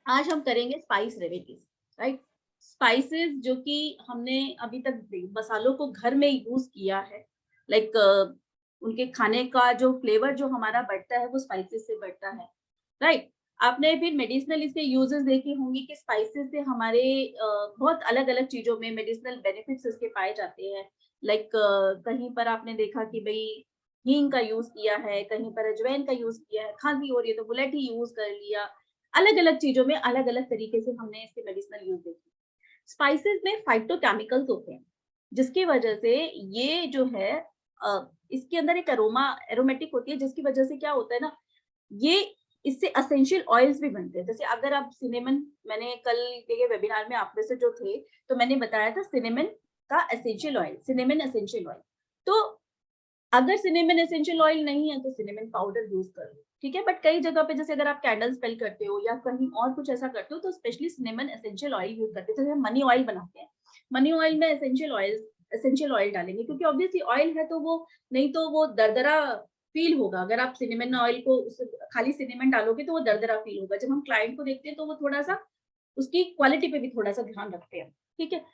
आज हम करेंगे स्पाइस रेमेडीज, राइट। स्पाइसेस जो कि हमने अभी तक मसालों को घर में यूज किया है, लाइक उनके खाने का जो फ्लेवर जो हमारा बढ़ता है वो स्पाइसेस से बढ़ता है, राइट। आपने फिर मेडिसिनल इसके यूजेस देखे होंगे कि स्पाइसेस से हमारे बहुत अलग अलग चीजों में मेडिसिनल बेनिफिट्स इसके पाए जाते हैं। लाइक कहीं पर आपने देखा कि भाई हींग का यूज किया है, कहीं पर अजवाइन का यूज किया है, खांसी हो रही है तो मुलेठी यूज कर लिया। अलग अलग चीजों में अलग अलग तरीके से हमने इसके मेडिसिनल यूज देखे। स्पाइसेस में फाइटोकेमिकल्स होते हैं, जिसकी वजह से ये जो है इसके अंदर एक अरोमा एरोमेटिक होती है, जिसकी वजह से क्या होता है ना, ये इससे एसेंशियल ऑयल्स भी बनते हैं। जैसे अगर आप सिनेमन, मैंने कल के वेबिनार में आप में से जो थे, तो मैंने बताया था सिनेमन का essential oil, cinnamon essential oil. तो अगर सिनेमन एसेंशियल ऑयल नहीं है तो सिनेमन पाउडर यूज कर लो, ठीक है। बट कई जगह पे जैसे अगर आप कैंडल स्पेल करते हो या कहीं और कुछ ऐसा करते हो तो specially cinnamon essential oil use करते हैं। जैसे हम मनी ऑयल बनाते हैं, मनी ऑयल में एसेंशियल ऑयल डालेंगे, क्योंकि ऑब्वियसली ऑयल है तो वो, नहीं तो वो दरदरा फील होगा। अगर आप सिनेमन ऑयल को खाली सिनेमन डालोगे तो वो दरदरा फील होगा। जब हम क्लाइंट को देखते हैं तो वो थोड़ा सा उसकी क्वालिटी पे भी थोड़ा सा ध्यान रखते हैं, ठीक है।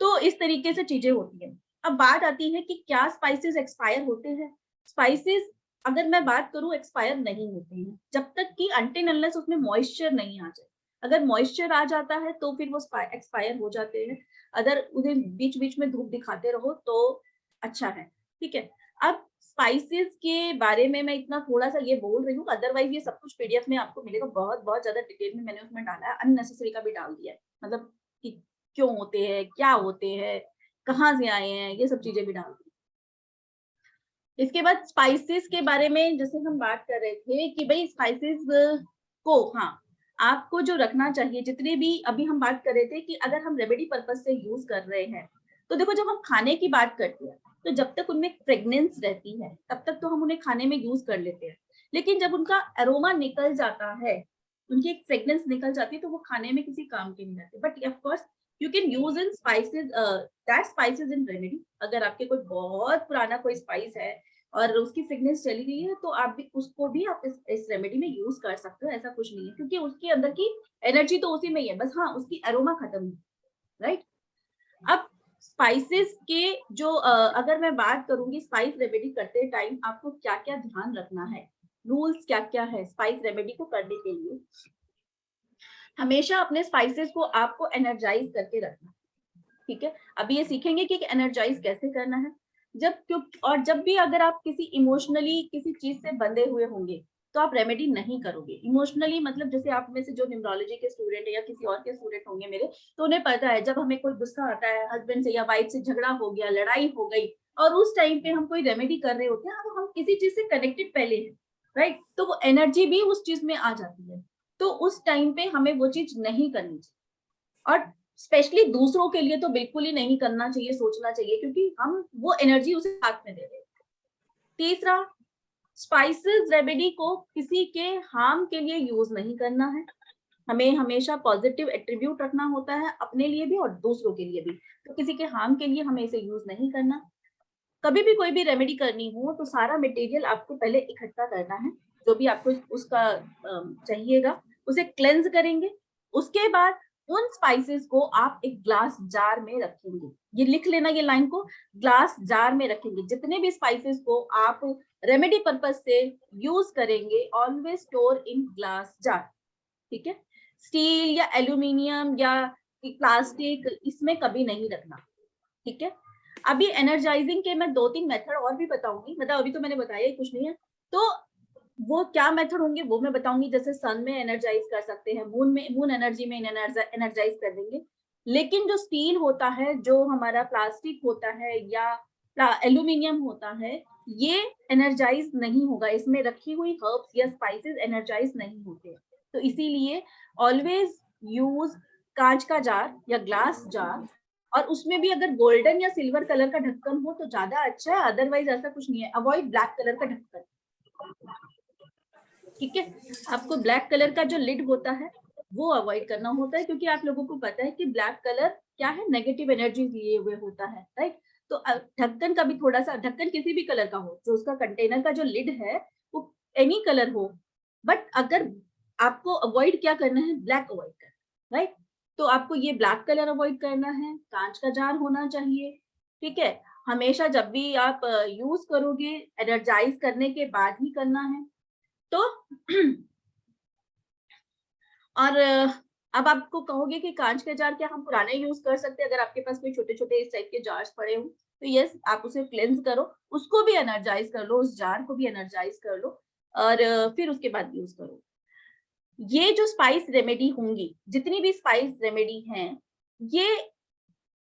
तो इस तरीके से चीजें होती हैं। अब बात आती है कि क्या स्पाइसेस एक्सपायर होते हैं। स्पाइसेस, अगर मैं बात करूं, एक्सपायर नहीं होते हैं जब तक कि अनटिल अनलेस उसमें मॉइस्चर नहीं आ जाए। अगर मॉइस्चर आ जाता है तो फिर वो एक्सपायर हो जाते हैं। अगर उन्हें बीच बीच में धूप दिखाते रहो तो अच्छा है, ठीक है। अब स्पाइसेस के बारे में मैं इतना थोड़ा सा ये बोल रही हूँ, अदरवाइज ये सब कुछ पीडीएफ में आपको मिलेगा। बहुत बहुत ज्यादा डिटेल में मैंने उसमें डाला है, अननेसेसरी का भी डाल दिया है, मतलब कि क्यों होते हैं, क्या होते हैं, कहाँ से आए हैं, ये सब चीजें भी डाल दी। इसके बाद स्पाइसेस के बारे में जैसे हम बात कर रहे थे कि भाई स्पाइसेस को, हाँ, आपको जो रखना चाहिए, जितने भी अभी हम बात कर रहे थे कि अगर हम रेमेडी पर्पज से यूज कर रहे हैं, तो देखो जब हम खाने की बात करते हैं तो जब तक उनमें फ्रेग्रेंस रहती है तब तक तो हम उन्हें खाने में यूज कर लेते हैं। लेकिन जब उनका अरोमा निकल जाता है, उनकी एक फ्रेग्रेंस निकल जाती है, तो वो खाने में किसी काम के नहीं रहते। But of course you can use in spices, that spices in remedy. अगर आपके कोई बहुत पुराना कोई स्पाइस है और उसकी फ्रेग्रेंस चली गई है तो आप भी उसको भी आप इस रेमेडी में यूज कर सकते हो, ऐसा कुछ नहीं है, क्योंकि उसके अंदर की एनर्जी तो उसी में ही है, बस हाँ उसकी अरोमा खत्म है, राइट। अब स्पाइसेस के जो अगर मैं बात करूंगी स्पाइस रेमेडी करते टाइम आपको क्या क्या ध्यान रखना है, रूल्स क्या क्या है स्पाइस रेमेडी को करने के लिए। हमेशा अपने स्पाइसेस को आपको एनर्जाइज करके रखना, ठीक है। अभी ये सीखेंगे कि एनर्जाइज कैसे करना है। जब क्यों, और जब भी अगर आप किसी इमोशनली किसी चीज से बंधे हुए होंगे तो आप रेमेडी नहीं करोगे इमोशनली। मतलब जैसे आप में से जो न्यूमरोलॉजी के स्टूडेंट है या किसी और के स्टूडेंट होंगे मेरे, तो उन्हें पता है जब हमें कोई गुस्सा आता है हस्बैंड से या वाइफ से, झगड़ा हो गया, लड़ाई हो गई, और उस टाइम पे हम कोई रेमेडी कर रहे होते हैं तो हम किसी चीज से कनेक्टेड पहले हैं, राइट। तो वो एनर्जी भी उस चीज में आ जाती है, तो उस टाइम पे हमें वो चीज नहीं करनी चाहिए। और स्पेशली दूसरों के लिए तो बिल्कुल ही नहीं करना चाहिए, सोचना चाहिए, क्योंकि हम वो एनर्जी उसे हाथ में दे रहे हैं। तीसरा, स्पाइसेस रेमेडी को किसी के हार्म के लिए यूज नहीं करना है। हमें हमेशा पॉजिटिव एट्रीब्यूट रखना होता है, अपने लिए भी और दूसरों के लिए भी। तो किसी के हार्म के लिए हमें इसे यूज नहीं करना। कभी भी कोई भी रेमेडी करनी हो तो सारा मटेरियल आपको पहले इकट्ठा करना है, जो भी आपको उसका चाहिएगा उसे क्लेंज करेंगे। उसके बाद उन स्पाइसेस को आप एक ग्लास जार में रखेंगे। ये लिख लेना, ये लाइन को, ग्लास जार में रखेंगे। जितने भी स्पाइसेस को आप रेमेडी पर्पज से यूज करेंगे, always store in glass jar, ठीक है। स्टील या एल्यूमिनियम या प्लास्टिक इसमें कभी नहीं रखना, ठीक है। अभी एनर्जाइजिंग के मैं 2-3 मेथड और भी बताऊंगी, मतलब अभी तो मैंने बताया ही कुछ नहीं है। तो वो क्या मेथड होंगे वो मैं बताऊंगी। जैसे सन में एनर्जाइज कर सकते हैं, मून एनर्जी में एनर्जाइज कर देंगे। लेकिन जो स्टील होता है, जो हमारा प्लास्टिक होता है या एल्यूमिनियम होता है, ये एनर्जाइज नहीं होगा। इसमें रखी हुई हर्ब्स या स्पाइसेस एनर्जाइज नहीं होते। तो इसीलिए ऑलवेज यूज कांच का जार या ग्लास जार, और उसमें भी अगर गोल्डन या सिल्वर कलर का ढक्कन हो तो ज्यादा अच्छा है, अदरवाइज ऐसा कुछ नहीं है। अवॉइड ब्लैक कलर का ढक्कन, ठीक है। आपको ब्लैक कलर का जो लिड होता है वो अवॉइड करना होता है, क्योंकि आप लोगों को पता है कि ब्लैक कलर क्या है, नेगेटिव एनर्जी लिए हुए होता है, राइट। तो ढक्कन का भी थोड़ा सा, ढक्कन किसी भी कलर का हो, जो उसका कंटेनर का जो लिड है वो एनी कलर हो, बट अगर आपको अवॉइड क्या करना है, ब्लैक अवॉइड करना, राइट। तो आपको ये ब्लैक कलर अवॉइड करना है, कांच का जार होना चाहिए, ठीक है। हमेशा जब भी आप यूज करोगे एनर्जाइज करने के बाद ही करना है। तो और अब आपको कहोगे कि कांच के जार क्या हम पुराने यूज कर सकते हैं? अगर आपके पास कोई छोटे छोटे इस टाइप के जार्स पड़े हो तो यस, आप उसे क्लेंस करो, उसको भी एनर्जाइज कर लो, उस जार को भी एनर्जाइज कर लो और फिर उसके बाद यूज करो। ये जो स्पाइस रेमेडी होंगी, जितनी भी स्पाइस रेमेडी हैं, ये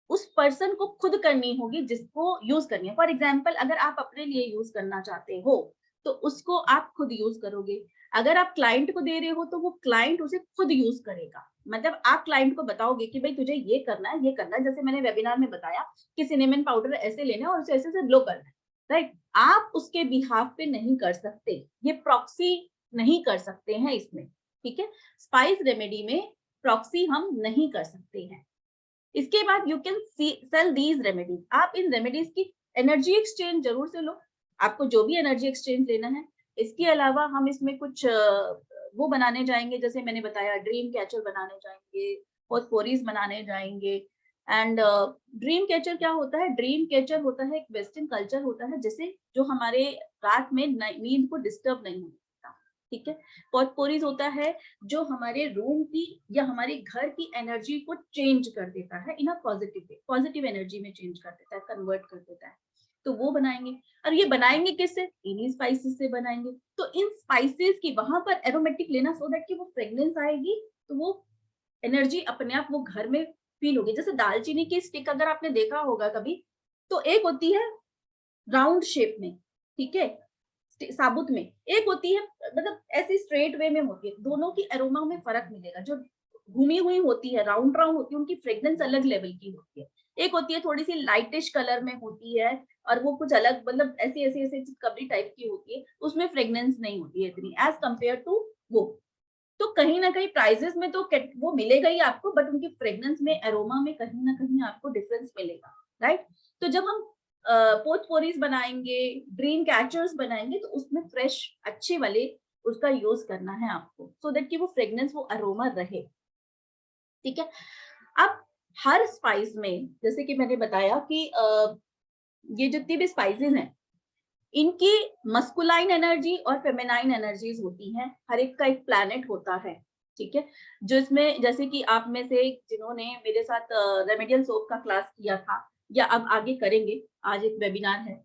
उस पर्सन को खुद करनी होगी जिसको यूज करनी है। फॉर एग्जाम्पल, अगर आप अपने लिए यूज करना चाहते हो तो उसको आप खुद यूज करोगे। अगर आप क्लाइंट को दे रहे हो तो वो क्लाइंट उसे खुद यूज करेगा। मतलब आप क्लाइंट को बताओगे कि भाई तुझे ये करना है, ये करना है। जैसे मैंने वेबिनार में बताया कि सिनेमन पाउडर ऐसे लेना है और उसे ऐसे से ब्लो करना है, राइट। आप उसके बिहाफ पे नहीं कर सकते, ये प्रॉक्सी नहीं कर सकते हैं इसमें, ठीक है। स्पाइस रेमेडी में प्रॉक्सी हम नहीं कर सकते हैं। इसके बाद you can sell these remedies. आप इन रेमेडीज की एनर्जी एक्सचेंज जरूर से लो, आपको जो भी एनर्जी एक्सचेंज लेना है। इसके अलावा हम इसमें कुछ वो बनाने जाएंगे, जैसे मैंने बताया ड्रीम कैचर बनाने जाएंगे, पोस्पोरीज बनाने जाएंगे। एंड ड्रीम कैचर क्या होता है? ड्रीम कैचर होता है एक वेस्टर्न कल्चर होता है, जैसे जो हमारे रात में नींद को डिस्टर्ब नहीं होता, ठीक है। पोस्पोरीज होता है जो हमारे रूम की या हमारे घर की एनर्जी को चेंज कर देता है in a positive way, positive energy में चेंज कर देता है, कन्वर्ट कर देता है। तो वो बनाएंगे। और ये बनाएंगे किससे? इन्हीं स्पाइसेस से बनाएंगे। तो इन स्पाइसेस की वहां पर एरोमेटिक लेना, सो दैट कि वो फ्रेग्रेंस आएगी तो वो एनर्जी अपने आप वो घर में फील होगी। जैसे दालचीनी की स्टिक अगर आपने देखा होगा कभी, तो एक होती है राउंड शेप में, ठीक है, साबुत में, एक होती है मतलब ऐसी स्ट्रेट वे में होती है। दोनों की एरोमा में फर्क मिलेगा। जो घूमी हुई होती है, राउंड राउंड होती है, उनकी फ्रेग्रेंस अलग लेवल की होती है। एक होती है थोड़ी सी लाइटिश कलर में होती है और वो कुछ अलग, मतलब ऐसी ऐसी ऐसी चिपकबरी टाइप की होती है, उसमें फ्रेग्रेंस नहीं होती है इतनी एज कंपेयर टू वो। तो कहीं ना कहीं प्राइजेस में तो वो मिलेगा ही आपको, बट उनकी फ्रेग्रेंस में, एरोमा में कहीं ना कहीं आपको डिफरेंस मिलेगा, राइट। तो जब हम पोथपोरीज बनाएंगे, ड्रीम कैचर्स बनाएंगे, तो उसमें फ्रेश अच्छे वाले उसका यूज करना है आपको, सो दैट कि वो फ्रेग्रेंस, वो अरोमा रहे, ठीक है। अब हर स्पाइस में, जैसे कि मैंने बताया कि ये जितनी भी स्पाइसेस हैं, इनकी मस्कुलाइन एनर्जी और फेमिनाइन एनर्जीज होती हैं। हर एक का एक प्लैनेट होता है, ठीक है। जो इसमें, जैसे कि आप में से जिन्होंने मेरे साथ रेमेडियल सोप का क्लास किया था या अब आगे करेंगे, आज एक वेबिनार है।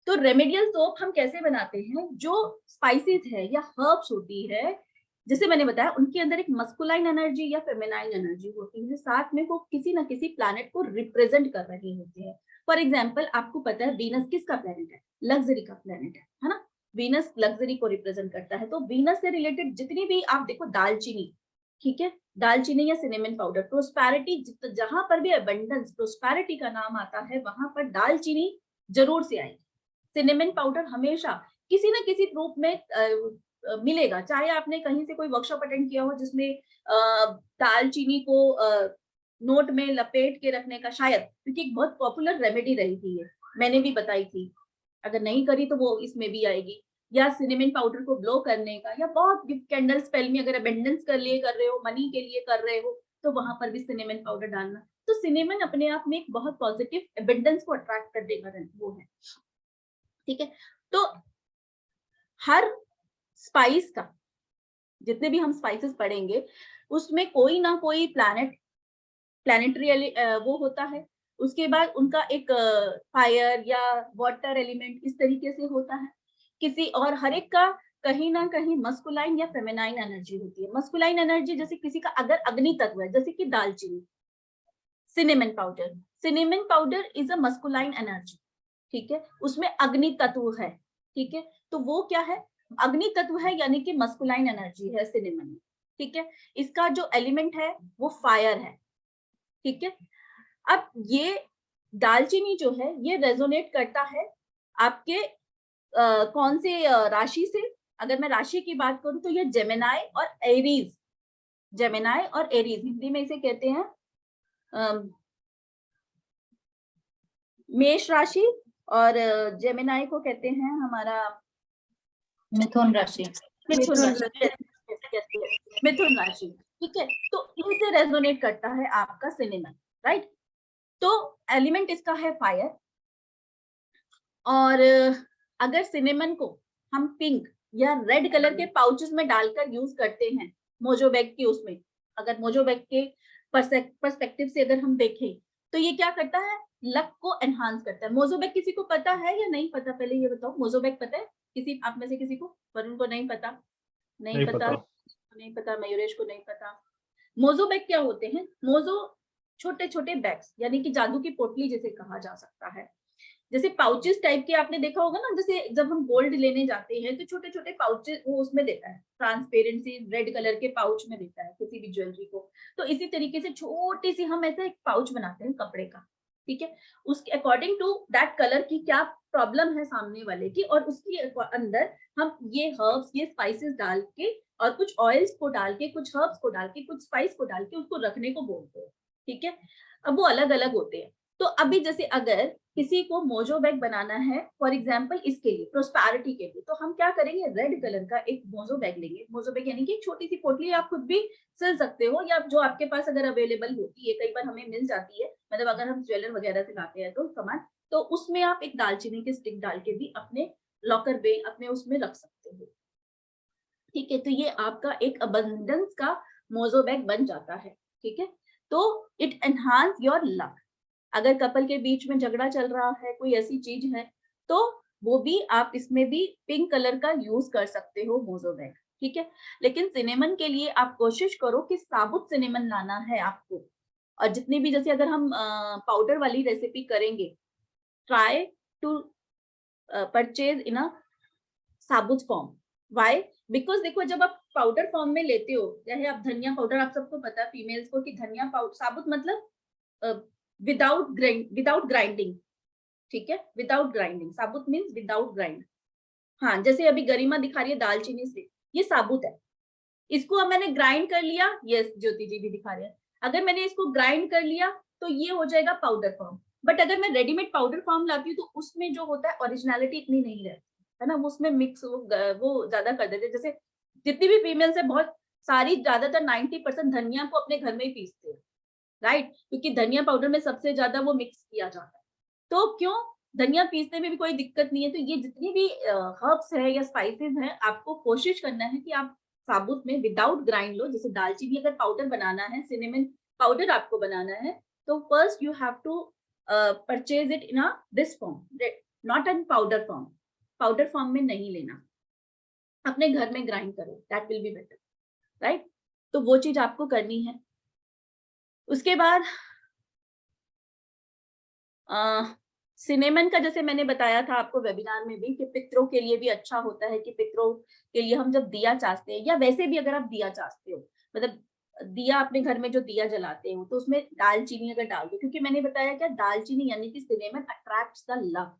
तो रेमेडियल सोप हम कैसे बनाते हैं? जो स्पाइसेस है या हर्ब्स होती है, जैसे मैंने बताया, उनके अंदर एक मस्कुलाइन एनर्जी या फेमिनाइन एनर्जी होती है, साथ में वो किसी ना किसी प्लैनेट को रिप्रेजेंट कर रही होती है। फॉर एग्जाम्पल, आपको पता है वीनस किसका प्लैनेट है? लग्जरी का प्लैनेट है ना। वीनस लग्जरी को रिप्रेजेंट करता है। तो वीनस से रिलेटेड जितनी भी आप देखो, दालचीनी, ठीक है, दालचीनी या सिनेमन पाउडर, प्रोस्पेरिटी, जहां पर भी अबंडेंस, प्रोस्पेरिटी का नाम आता है, वहां पर दालचीनी जरूर से आएगी। सिनेमन पाउडर हमेशा किसी न किसी रूप में मिलेगा। चाहे आपने कहीं से कोई वर्कशॉप अटेंड किया हो जिसमें दालचीनी को नोट में लपेट के रखने का, शायद, क्योंकि एक बहुत पॉपुलर रेमेडी रही थी ये, मैंने भी बताई थी। अगर नहीं करी तो वो इसमें भी आएगी। या सिनेमन पाउडर को ब्लो करने का, या बहुत गिफ्ट कैंडल स्पेल में अगर अबेंडेंस कर लिए कर रहे हो, मनी के लिए कर रहे हो, तो वहां पर भी सिनेमन पाउडर डालना। तो सिनेमन अपने आप में एक बहुत पॉजिटिव अबेंडेंस को अट्रैक्ट कर देगा, वो है, ठीक है। तो हर स्पाइस का, जितने भी हम स्पाइसेस पढ़ेंगे, उसमें कोई ना कोई प्लैनेटरी वो होता है। उसके बाद उनका एक फायर या वाटर एलिमेंट इस तरीके से होता है। किसी और, हर एक का कहीं ना कहीं मस्कुलाइन या फेमिनाइन एनर्जी होती है। मस्कुलाइन एनर्जी, जैसे किसी का अगर अग्नि तत्व है, जैसे कि दालचीनी, cinnamon powder is a masculine energy, ठीक है, उसमें अग्नि तत्व है, ठीक है। तो वो क्या है? अग्नि तत्व है, यानी कि मस्कुलाइन एनर्जी है सिनेमन में, ठीक है। इसका जो एलिमेंट है वो फायर है, ठीक है। अब ये दालचीनी जो है, ये रेजोनेट करता है आपके कौन से राशि से? अगर मैं राशि की बात करूं तो ये जेमिनाई और एरीज, जेमिनाई और एरीज, हिंदी में इसे कहते हैं मेष राशि, और जेमिनाई को कहते हैं हमारा मिथुन राशि। मिथुन राशि। मिथुन राशि, ठीक है। तो इनसे रेजोनेट करता है आपका सिनेमन, राइट। तो एलिमेंट इसका है फायर, और अगर सिनेमन को हम पिंक या रेड कलर के पाउचेस में डालकर यूज करते हैं, मोजो बैग की उसमें, अगर मोजो बैग के पर्सपेक्टिव से अगर हम देखें, तो ये क्या करता है, लक को एनहांस करता है। मोजो बैग किसी को पता है या नहीं पता, पहले ये बताओ, मोजो बैग पता है किसी आप में से किसी को? वरुण को नहीं पता, नहीं पता, नहीं पता, मयूरेश को नहीं पता। मोजो बैग क्या होते हैं? मोजो छोटे छोटे बैग्स, यानी कि जादू की पोटली जिसे कहा जा सकता है। जैसे पाउचेस टाइप के आपने देखा होगा ना, जैसे जब हम गोल्ड लेने जाते हैं तो छोटे छोटे पाउचेस वो उसमें देता है, ट्रांसपेरेंसी रेड कलर के पाउच में देता है किसी भी ज्वेलरी को। तो इसी तरीके से छोटी सी हम ऐसे एक पाउच बनाते हैं कपड़े का, ठीक है। उसके अकॉर्डिंग टू दैट कलर की क्या प्रॉब्लम है सामने वाले की, और उसके अंदर हम ये हर्ब्स, ये स्पाइसेस डाल के, और कुछ ऑयल्स को डाल के, कुछ हर्ब्स को डाल के, कुछ स्पाइस को डाल के उसको रखने को बोलते हैं, ठीक है। अब वो अलग अलग होते हैं। तो अभी जैसे अगर किसी को मोजो बैग बनाना है, फॉर एग्जाम्पल इसके लिए प्रोस्पैरिटी के लिए, तो हम क्या करेंगे, रेड कलर का एक मोजो बैग लेंगे। मोजो बैग यानी कि एक छोटी सी पोटली, आप खुद भी सिल सकते हो, या जो आपके पास अगर अवेलेबल होती है, कई बार हमें मिल जाती है, मतलब अगर हम ज्वेलर वगैरह से लाते हैं तो सामान, तो उसमें आप एक दालचीनी की स्टिक डाल के भी अपने लॉकर में, अपने उसमें रख सकते हो, ठीक है। तो ये आपका एक अबंडेंस का मोजो बैग बन जाता है, ठीक है। तो इट एनहांस योर लक। अगर कपल के बीच में झगड़ा चल रहा है, कोई ऐसी चीज है, तो वो भी आप इसमें भी पिंक कलर का यूज कर सकते हो मोजो बैग, ठीक है। लेकिन सिनेमन के लिए आप कोशिश करो कि साबुत सिनेमन लाना है आपको। और जितनी भी, जैसे अगर हम पाउडर वाली रेसिपी करेंगे, ट्राई टू परचेज इन अ साबुत फॉर्म। व्हाई? बिकॉज देखो, जब आप पाउडर फॉर्म में लेते हो, चाहे आप धनिया पाउडर, आप सबको पता है फीमेल्स को कि धनिया पाउडर साबुत मतलब विदाउट ग्राइंडिंग, ठीक है, विदाउट ग्राइंडिंग, साबुत मीन्स विदाउट ग्राइंड। हाँ, जैसे अभी गरिमा दिखा रही है दालचीनी से, ये साबुत है। इसको अब मैंने ग्राइंड कर लिया, यस ज्योति जी भी दिखा रहे हैं, अगर मैंने इसको ग्राइंड कर लिया तो ये हो जाएगा पाउडर फॉर्म। बट अगर मैं रेडीमेड पाउडर फॉर्म लाती हूँ, तो उसमें जो होता है ओरिजिनलिटी इतनी नहीं रहती है ना, उसमें मिक्स वो ज्यादा कर देते हैं। जैसे जितनी भी फीमेल्स है, बहुत सारी, ज्यादातर 90% धनिया को अपने घर में ही पीसते हैं, राइट, क्योंकि धनिया पाउडर में सबसे ज्यादा वो मिक्स किया जाता है। तो क्यों, धनिया पीसने में भी कोई दिक्कत नहीं है। तो ये जितनी भी हर्ब्स है या स्पाइसेस हैं, आपको कोशिश करना है कि आप साबुत में विदाउट ग्राइंड लो। जैसे दालचीनी अगर पाउडर बनाना है, सिनेमन पाउडर आपको बनाना है, तो first you have to purchase it in a this form, not in powder form. Powder form में नहीं लेना, अपने घर में ग्राइंड करो, that will be better, right. तो वो चीज आपको करनी है। उसके बाद सिनेमन का, जैसे मैंने बताया था आपको वेबिनार में भी, कि पितरों के लिए भी अच्छा होता है, कि पितरों के लिए हम जब दिया चाहते हैं, या वैसे भी अगर आप दिया चाहते हो, मतलब दिया अपने घर में जो दिया जलाते हो, तो उसमें दालचीनी अगर डाल दो, क्योंकि मैंने बताया क्या, दालचीनी यानी कि cinnamon attracts the love,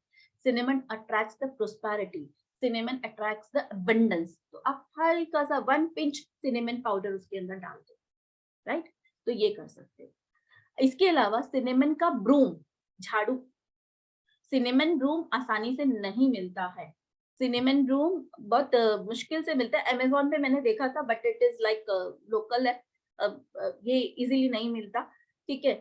cinnamon attracts the prosperity, cinnamon attracts the abundance. तो आप हल्का सा 1 पिंच सिनेमन पाउडर उसके अंदर डाल दो, राइट। तो ये कर सकते हो। इसके अलावा सिनेमन का ब्रूम, झाड़ू, सिनेमन ब्रूम आसानी से नहीं मिलता है। सिनेमन ब्रूम बहुत मुश्किल से मिलता है, अमेज़न पे मैंने देखा था, but it is like local है, ये इजीली नहीं मिलता, ठीक है।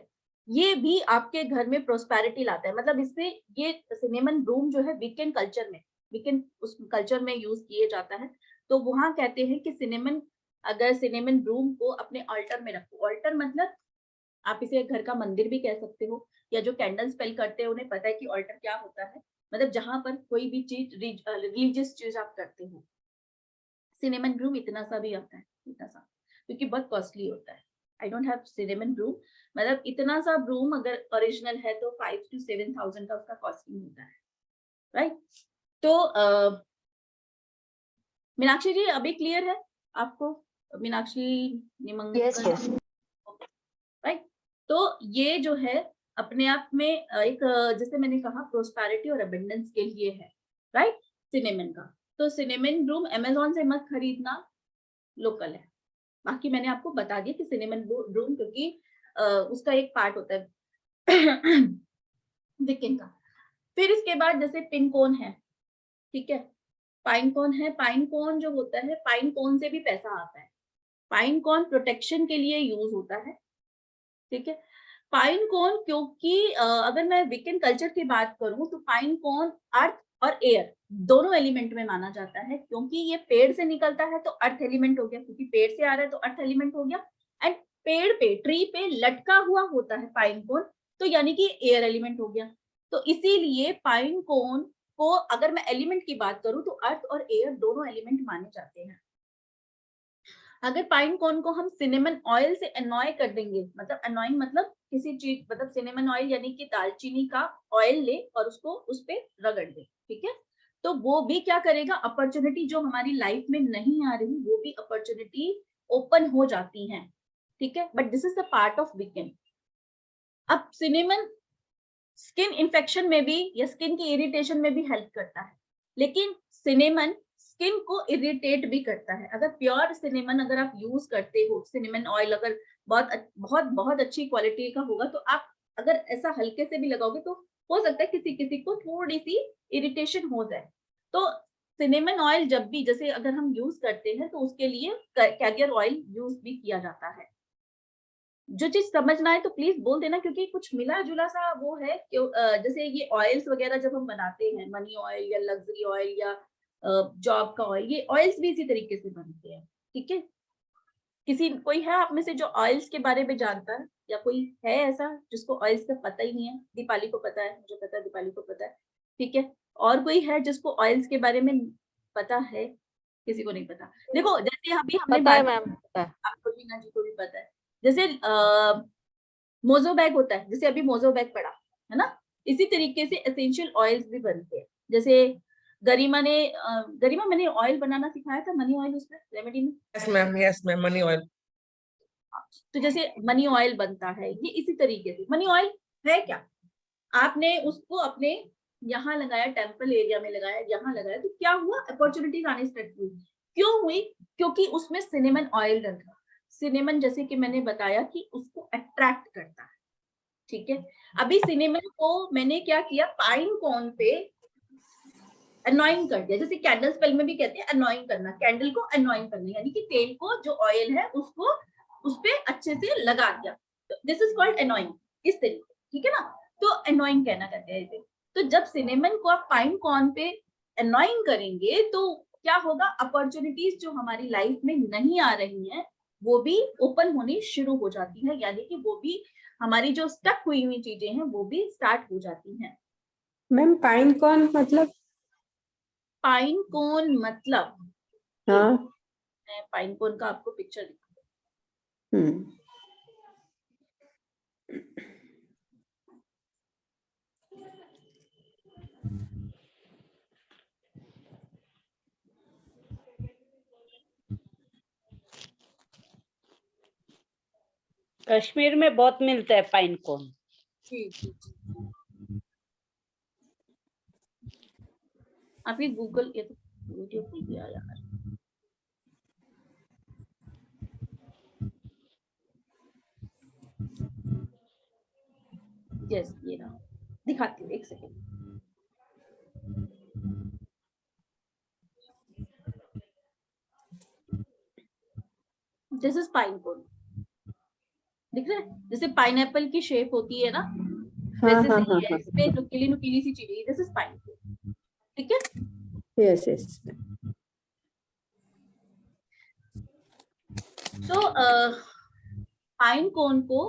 ये भी आपके घर में प्रोस्पेरिटी लाता है, मतलब इससे, ये सिनेमन ब्रूम जो है वीकेंड कल्चर में, वीकेंड उस कल्चर में यूज किए जाता है। तो वहां कहते हैं कि सिनेमन, अगर सिनेमन ब्रूम को अपने ऑल्टर में रखो, ऑल्टर मतलब आप इसे घर का मंदिर भी कह सकते हो, या जो कैंडल स्पेल करते हैं उन्हें पता है कि ऑल्टर क्या होता है, मतलब जहां पर कोई भी चीज रिलीजियस चीज आप करते हो। सिनेमन ब्रूम इतना सा भी आता है, इतना सा, क्योंकि बहुत कॉस्टली होता है। I don't have cinnamon broom, मतलब इतना सा ब्रूम अगर ओरिजिनल है तो 5 to 7,000 का उसका कॉस्टिंग होता है, राइट। तो मीनाक्षी जी अभी क्लियर है आपको? Meenakshi Yes, yes. राइट। तो ये जो है अपने आप में एक जैसे मैंने कहा प्रोस्पेरिटी और अबंडेंस के लिए है, राइट, सिनेमन का। तो सिनेमन ब्रूम अमेज़न से मत खरीदना, लोकल है। बाकी मैंने आपको बता दिया कि सिनेमन ब्रूम, क्योंकि उसका एक पार्ट होता है विकिंग का। फिर इसके बाद जैसे पिनकोन है, ठीक है, पाइन कॉर्न है, पाइन कॉर्न जो होता है, पाइन कॉर्न से भी पैसा आता है। पाइन कॉर्न प्रोटेक्शन के लिए यूज होता है, ठीक है। पाइन कॉर्न क्योंकि अगर मैं विकन कल्चर की बात करूं तो पाइन कॉर्न अर्थ और एयर दोनों एलिमेंट में माना जाता है, क्योंकि ये पेड़ से निकलता है तो अर्थ एलिमेंट हो गया, क्योंकि पेड़ से आ रहा है तो अर्थ एलिमेंट हो गया। एंड पेड़ पे, ट्री पे लटका हुआ होता है पाइन कॉर्न, तो यानी कि एयर एलिमेंट हो गया। तो इसीलिए पाइन कॉर्न को अगर मैं एलिमेंट की बात करूं तो अर्थ और एयर दोनों एलिमेंट माने जाते हैं। अगर पाइन कॉर्न को हम सिनेमन ऑयल से अनॉय कर देंगे, मतलब अनॉइंग मतलब किसी चीज, मतलब सिनेमन ऑयल यानी कि दालचीनी का ऑयल ले और उसको उस पे रगड़ दे, ठीक है, तो वो भी क्या करेगा, अपॉर्चुनिटी जो हमारी लाइफ में नहीं आ रही वो भी अपॉर्चुनिटी ओपन हो जाती है, ठीक है। But this is the part of weekend. अब सिनेमन स्किन इन्फेक्शन में भी या स्किन की इरिटेशन में भी हेल्प करता है, लेकिन सिनेमन स्किन को इरिटेट भी करता है। अगर प्योर सिनेमन अगर आप यूज करते हो, सिनेमन ऑयल अगर बहुत बहुत बहुत अच्छी क्वालिटी का होगा, तो आप अगर ऐसा हल्के से भी लगाओगे तो हो सकता है किसी किसी को थोड़ी सी इरिटेशन हो जाए। तो सिनेमन ऑयल जब भी जैसे अगर हम यूज करते हैं तो उसके लिए कैरियर ऑयल यूज भी किया जाता है। जो चीज समझना है तो प्लीज बोल देना, क्योंकि कुछ मिला जुला सा वो है कि जैसे ये ऑयल्स वगैरह जब हम बनाते हैं, मनी ऑयल या लग्जरी ऑयल या जॉब का ऑयल, ये ऑयल्स भी इसी तरीके से बनते हैं, ठीक है। किसी कोई है आप में से जो ऑयल्स के बारे में जानता है, या कोई है ऐसा जिसको ऑयल्स का पता ही नहीं है? दीपाली को पता है, मुझे पता है, दीपाली को पता है, ठीक है। और कोई है जिसको ऑयल्स के बारे में पता है? किसी को नहीं पता। देखो जैसे अभी हमने पता है बात, मैम, पता है। आपको रीना जी को भी पता है, जैसे मोजो बैग होता है, जैसे अभी मोजो बैग पड़ा है ना, इसी तरीके से एसेंशियल ऑयल्स भी बनते हैं। जैसे गरिमा मैंने ऑयल बनाना सिखाया था, मनी ऑयल, उसमें रेमेडी में। Yes ma'am, money oil. तो जैसे मनी ऑयल बनता है, ये इसी तरीके से मनी ऑयल है क्या, आपने उसको अपने यहाँ लगाया, टेम्पल एरिया में लगाया, यहाँ लगाया, तो क्या हुआ, अपॉर्चुनिटीज आनी स्टार्ट हुई। क्यों हुई? क्योंकि उसमें सिनेमन ऑयल डल रहा। सिनेमन जैसे कि मैंने बताया कि उसको अट्रैक्ट करता है, ठीक है। अभी सिनेमन को मैंने क्या किया, पाइन कॉर्न पे अनॉइंग कर दिया। जैसे कैंडल स्पेल में भी कहते हैं अनॉइंग करना, कैंडल को अनॉइंग करना, यानी कि तेल को जो ऑयल है उसको उस पे अच्छे से लगा दिया। दिस इज कॉल्ड अनॉइंग, इस तरीके, ठीक है ना। तो अनॉइंग कहना कहते हैं इसे। तो जब सिनेमन को आप पाइन कॉर्न पे अनॉइंग करेंगे तो क्या होगा, अपॉर्चुनिटीज जो हमारी लाइफ में नहीं आ रही हैं वो भी ओपन होनी शुरू हो जाती है, यानी कि वो भी हमारी जो स्टक हुई हुई चीजें हैं वो भी स्टार्ट हो जाती हैं। मैम पाइन कॉर्न मतलब? पाइन कोन मतलब, हाँ। मैं पाइन कोन का आपको पिक्चर दिखा। कश्मीर में बहुत मिलता है पाइन कोन। जी जी, आप ये गूगल, ये तो वीडियो खुल गया यार। यस, ये रहा, दिखाती हूँ, एक सेकेंड। दिस इज पाइन कोन, दिख रहा है? जैसे पाइनएप्पल की शेप होती है ना, हाँ वैसे हाँ से हाँ ये है, हाँ। इसमें नुकीली नुकीली सी चीजें, दिस इज पाइन कोन, ठीक है। Yes yes. तो पाइन कोन को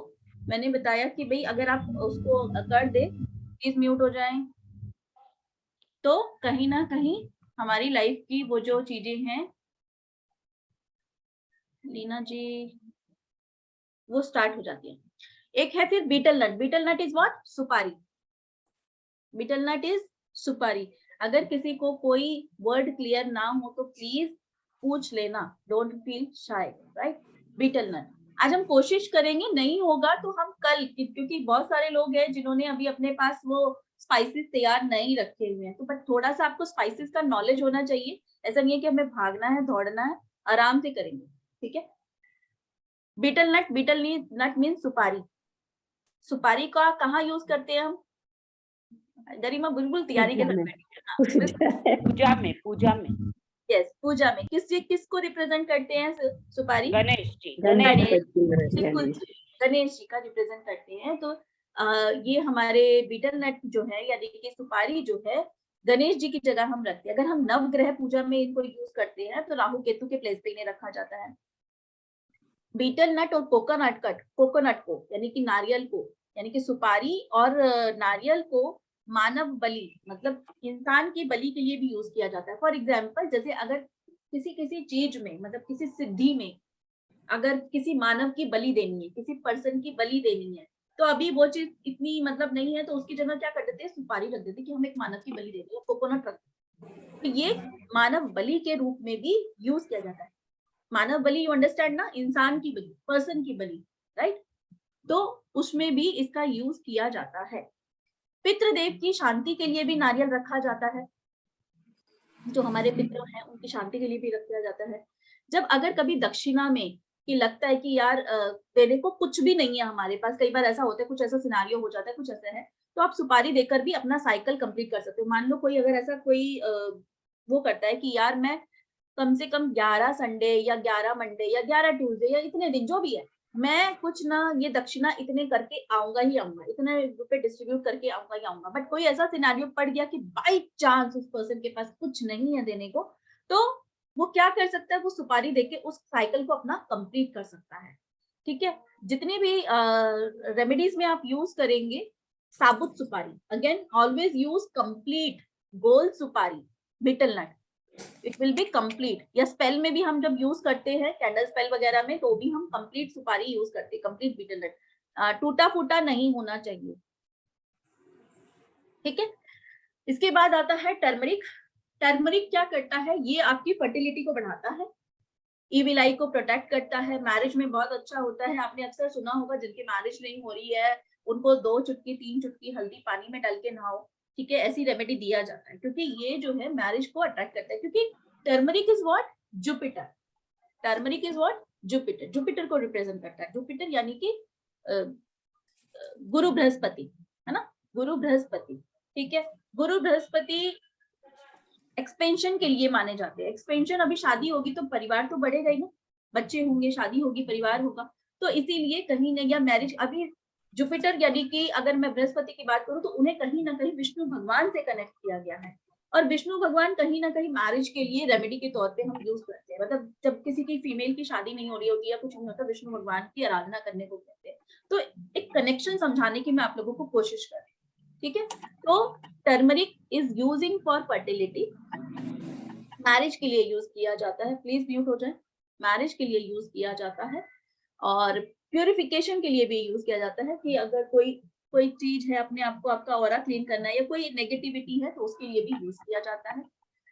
मैंने बताया कि भाई अगर आप उसको कर दे, प्लीज म्यूट हो जाएं, तो कहीं ना कहीं हमारी लाइफ की वो जो चीजें हैं, लीना जी, वो स्टार्ट हो जाती है। एक है फिर betel nut. Betel nut is what? Supari. Betel nut is supari. अगर किसी को कोई वर्ड क्लियर ना हो तो प्लीज पूछ लेना, don't feel shy, right. Betel nut आज हम कोशिश करेंगे, नहीं होगा तो हम कल, क्योंकि बहुत सारे लोग हैं जिन्होंने अभी अपने पास वो स्पाइसेस तैयार नहीं रखे हुए हैं, तो बट थोड़ा सा आपको स्पाइसेस का नॉलेज होना चाहिए। ऐसा नहीं है कि हमें भागना है, दौड़ना है, आराम से करेंगे, ठीक है। Betel nut, betel nut mean supari. सुपारी का कहाँ यूज करते हैं हम? गरिमा बिल्कुल तैयारी के साथ बैठी है। हाँ, पूजा में यस, पूजा में किसको रिप्रेजेंट करते हैं सुपारी? गणेश जी। बिल्कुल गणेश जी का रिप्रेजेंट करते हैं। तो ये हमारे बीटल नट जो है यानी कि सुपारी जो है गणेश जी की जगह हम रखते हैं। अगर हम नवग्रह पूजा में इनको यूज करते हैं तो राहु केतु के प्लेस पे इन्हें रखा जाता है। बीटल नट और कोकोनट को यानी कि नारियल को यानी कि सुपारी और नारियल को मानव बलि मतलब इंसान की बलि के लिए भी यूज किया जाता है। फॉर एग्जाम्पल जैसे अगर किसी चीज में मतलब किसी सिद्धि में अगर किसी मानव की बलि देनी है, किसी पर्सन की बलि देनी है, तो अभी वो चीज इतनी मतलब नहीं है तो उसकी जगह क्या कर देते हैं, सुपारी रख देते हैं कि हम एक मानव की बलि दे रहे हैं, कोकोनट रख देते हैं। तो ये मानव बलि के रूप में भी यूज किया जाता है। मानव बलि, यू अंडरस्टैंड ना, इंसान की बलि, पर्सन की बलि, राइट? तो उसमें भी इसका यूज किया जाता है। पितृदेव की शांति के लिए भी नारियल रखा जाता है। जो हमारे पितृ हैं उनकी शांति के लिए भी रखा जाता है। जब अगर कभी दक्षिणा में कि लगता है कि यार देने को कुछ भी नहीं है हमारे पास, कई बार ऐसा होता है, कुछ ऐसा सिनारियो हो जाता है, कुछ ऐसा है, तो आप सुपारी देकर भी अपना साइकिल कंप्लीट कर सकते हो। मान लो कोई अगर ऐसा कोई वो करता है कि यार मैं कम से कम 11 संडे या 11 मंडे या 11 ट्यूसडे या इतने दिन जो भी है, मैं कुछ ना ये दक्षिणा इतने करके आऊंगा ही आऊंगा, इतने रुपए डिस्ट्रीब्यूट करके आऊंगा ही आऊंगा। बट कोई ऐसा सिनेरियो पड़ गया कि बाई चांस उस पर्सन के पास कुछ नहीं है देने को, तो वो क्या कर सकता है, वो सुपारी देके उस साइकिल को अपना कंप्लीट कर सकता है। ठीक है, जितनी भी रेमेडीज में आप यूज करेंगे साबुत सुपारी, अगेन ऑलवेज यूज कंप्लीट गोल सुपारी, betel nut, it will be complete. या स्पेल में भी हम जब यूज करते हैं कैंडल स्पेल वगैरह में, तो भी हम कंप्लीट सुपारी यूज करते हैं, कंप्लीट बीटल नट, टूटा फूटा नहीं होना चाहिए। ठीक है, इसके बाद आता है टर्मरिक। टर्मरिक क्या करता है, ये आपकी फर्टिलिटी को बढ़ाता है, ईविल आई को प्रोटेक्ट करता है, मैरिज में बहुत अच्छा होता है। आपने अक्सर सुना होगा जिनकी मैरिज नहीं हो रही है उनको 2 चुटकी 3 चुटकी हल्दी पानी में डाल के नहाओ। ठीक है, ऐसी रेमेडी दिया जाता है क्योंकि ये जो है मैरिज को अट्रैक्ट करता है। क्योंकि turmeric is what, Jupiter. Turmeric is what, Jupiter. Jupiter को रिप्रेजेंट करता है। जुपिटर यानी कि गुरु बृहस्पति, है ना, गुरु बृहस्पति। ठीक है, गुरु बृहस्पति एक्सपेंशन के लिए माने जाते हैं। एक्सपेंशन, अभी शादी होगी तो परिवार तो बढ़ेगा ही ना, बच्चे होंगे, शादी होगी, परिवार होगा, तो इसीलिए कहीं ना, या मैरिज, अभी जुपिटर यानी कि अगर मैं बृहस्पति की बात करूं तो उन्हें कहीं ना कहीं विष्णु भगवान से कनेक्ट किया गया है। और विष्णु भगवान कहीं ना कहीं मैरिज के लिए रेमेडी के तौर पे हम यूज करते हैं। मतलब जब किसी की फीमेल की शादी नहीं हो रही होती या कुछ नहीं होता, विष्णु भगवान की आराधना करने को कहते हैं। तो एक कनेक्शन समझाने की मैं आप लोगों को कोशिश कर रही हूँ। ठीक है, तो turmeric is using for fertility, marriage के लिए यूज किया जाता है। प्लीज म्यूट हो जाए। मैरिज के लिए यूज किया जाता है और प्यूरिफिकेशन के लिए भी यूज किया जाता है कि अगर कोई चीज है, अपने आप को, आपका ऑरा क्लीन करना है या कोई नेगेटिविटी है, तो उसके लिए भी यूज किया जाता है।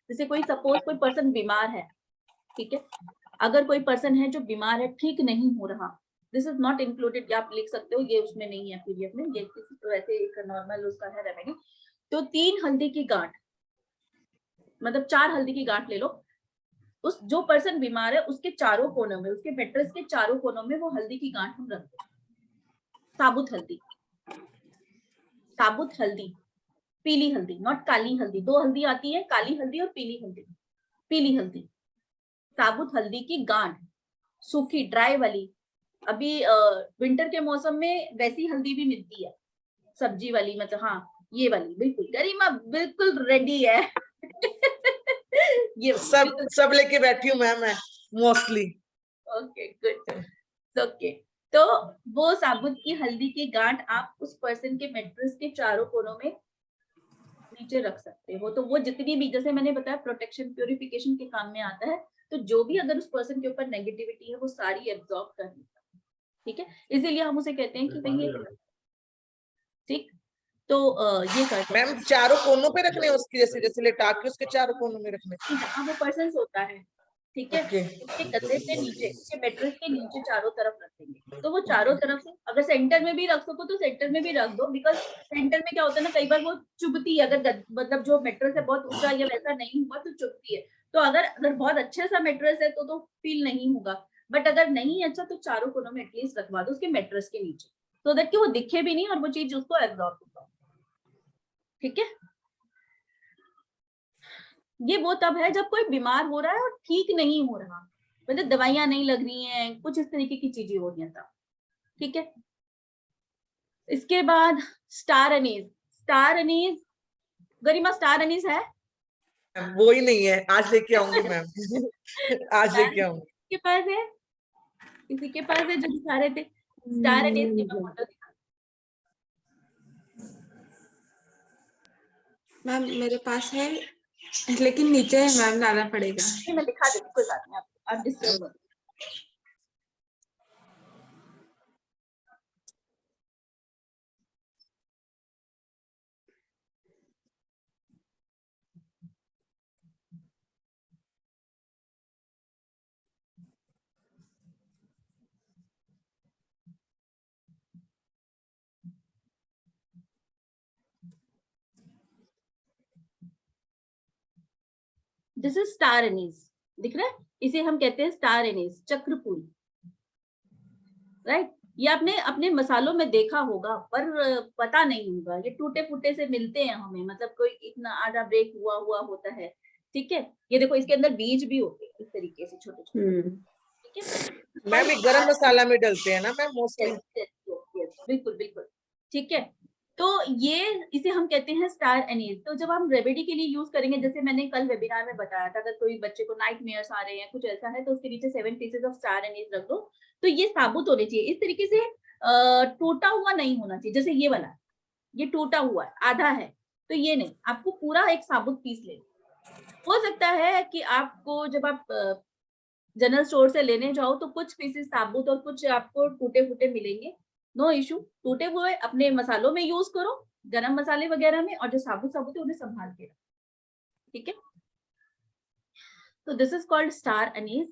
जैसे कोई सपोज कोई पर्सन बीमार है, ठीक है, अगर कोई पर्सन है जो बीमार है, ठीक नहीं हो रहा, दिस इज नॉट इंक्लूडेड, आप लिख सकते हो, ये उसमें नहीं है पीडीएफ में, ये वैसे एक नॉर्मल उसका है रेमेडी। तो 3 हल्दी की गांठ, मतलब 4 हल्दी की गांठ ले लो, उस जो पर्सन बीमार है उसके चारों कोनों में, उसके मेट्रेस के चारों कोनों में वो हल्दी की गांठ हम रख दें। साबुत हल्दी, साबुत हल्दी, पीली हल्दी, नॉट काली हल्दी। 2 हल्दी आती है, काली हल्दी और पीली हल्दी। पीली हल्दी, साबुत हल्दी की गांठ, सूखी ड्राई वाली। अभी विंटर के मौसम में वैसी हल्दी भी मिलती है, सब्जी वाली, मतलब हाँ ये वाली। बिल्कुल गरिमा बिल्कुल रेडी है। ये सब लेके बैठी हूँ मैम, मैं मोस्टली। Okay good, okay. तो वो साबुत की हल्दी की गांठ आप उस पर्सन के मेट्रेस के चारों कोनों में नीचे रख सकते हो। तो वो जितनी भी, जैसे मैंने बताया, प्रोटेक्शन प्यूरिफिकेशन के काम में आता है। तो जो भी अगर उस पर्सन के ऊपर नेगेटिविटी है वो सारी एब्जॉर्ब कर लेता है। ठीक है, इसीलिए हम उसे कहते हैं कि भाई ये, ठीक, तो ये करते हैं। मैम चारों कोनों पे रखने हैं उसकी, जैसे जैसे लेटा के उसके चारों कोनों में रखने। जहाँ वो पर्सन होता है, ठीक है, उसके गद्दे के नीचे, उसके मेट्रेस के नीचे चारों तरफ रखेंगे। तो वो चारों तरफ से, अगर सेंटर में भी रख सको तो सेंटर में भी रख दो, बिकॉज सेंटर में क्या होता है ना, कई बार वो चुभती है, अगर मतलब जो मेट्रेस है बहुत ऊंचा या वैसा नहीं हुआ तो चुभती है। तो अगर बहुत अच्छे सा मेट्रेस है तो फील नहीं होगा, बट अगर नहीं अच्छा तो चारों कोनों में एटलीस्ट रखवा दो उसके मेट्रेस के नीचे, तो दैट कि वो दिखे भी नहीं और वो चीज उसको एब्जॉर्ब होगा। ठीक है, ये वो तब है जब कोई बीमार हो रहा है और ठीक नहीं हो रहा, मतलब दवाइयां नहीं लग रही हैं, कुछ इस तरीके की चीजें हो रही हैं तब। ठीक है, इसके बाद स्टार अनीज। स्टार अनीज, गरिमा स्टार अनीज है? वो ही नहीं है, आज लेके आऊंगी मैम। आज लेके आऊंगी। किसके पास है? किसी के पास है जो दिखा रहे थे स्टार अनीज की? मैं फोटो दिखा, मैम मेरे पास है लेकिन नीचे है मैम, लाना पड़ेगा। मैं दिखा देती, कोई बात नहीं, आप डिस्टर्ब मत। दिस इज स्टार एनीज, दिख रहा है? इसे हम कहते हैं स्टार एनीज, चक्रफूल, राइट? ये आपने अपने मसालों में देखा होगा पर पता नहीं होगा, ये टूटे फूटे से मिलते हैं हमें, मतलब कोई इतना आधा ब्रेक हुआ हुआ होता है। ठीक है, ये देखो इसके अंदर बीज भी होते हैं इस तरीके से छोटे छोटे। ठीक है मैम ये गरम मसाला में डलते हैं ना मैम मोस्टली? बिल्कुल बिल्कुल, ठीक है। तो ये इसे हम कहते हैं स्टार एनीज। तो जब हम रेमेडी के लिए यूज करेंगे, जैसे मैंने कल वेबिनार में बताया था, अगर कोई बच्चे को नाइट मेयर्स आ रहे हैं, कुछ ऐसा है, तो उसके नीचे 7 पीसेज ऑफ स्टार एनीज रख दो। तो ये साबुत होने चाहिए, इस तरीके से टूटा हुआ नहीं होना चाहिए। जैसे ये वाला, ये टूटा हुआ है, आधा है, तो ये नहीं, आपको पूरा एक साबुत पीस लेना। हो सकता है कि आपको जब आप जनरल स्टोर से लेने जाओ तो कुछ पीसेस साबुत और कुछ आपको टूटे फूटे मिलेंगे, नो इशू। टूटे हुए अपने मसालों में यूज करो, गरम मसाले वगैरह में, और जो साबुत साबुत है उन्हें संभाल के रखो। ठीक है, तो this is called star anise.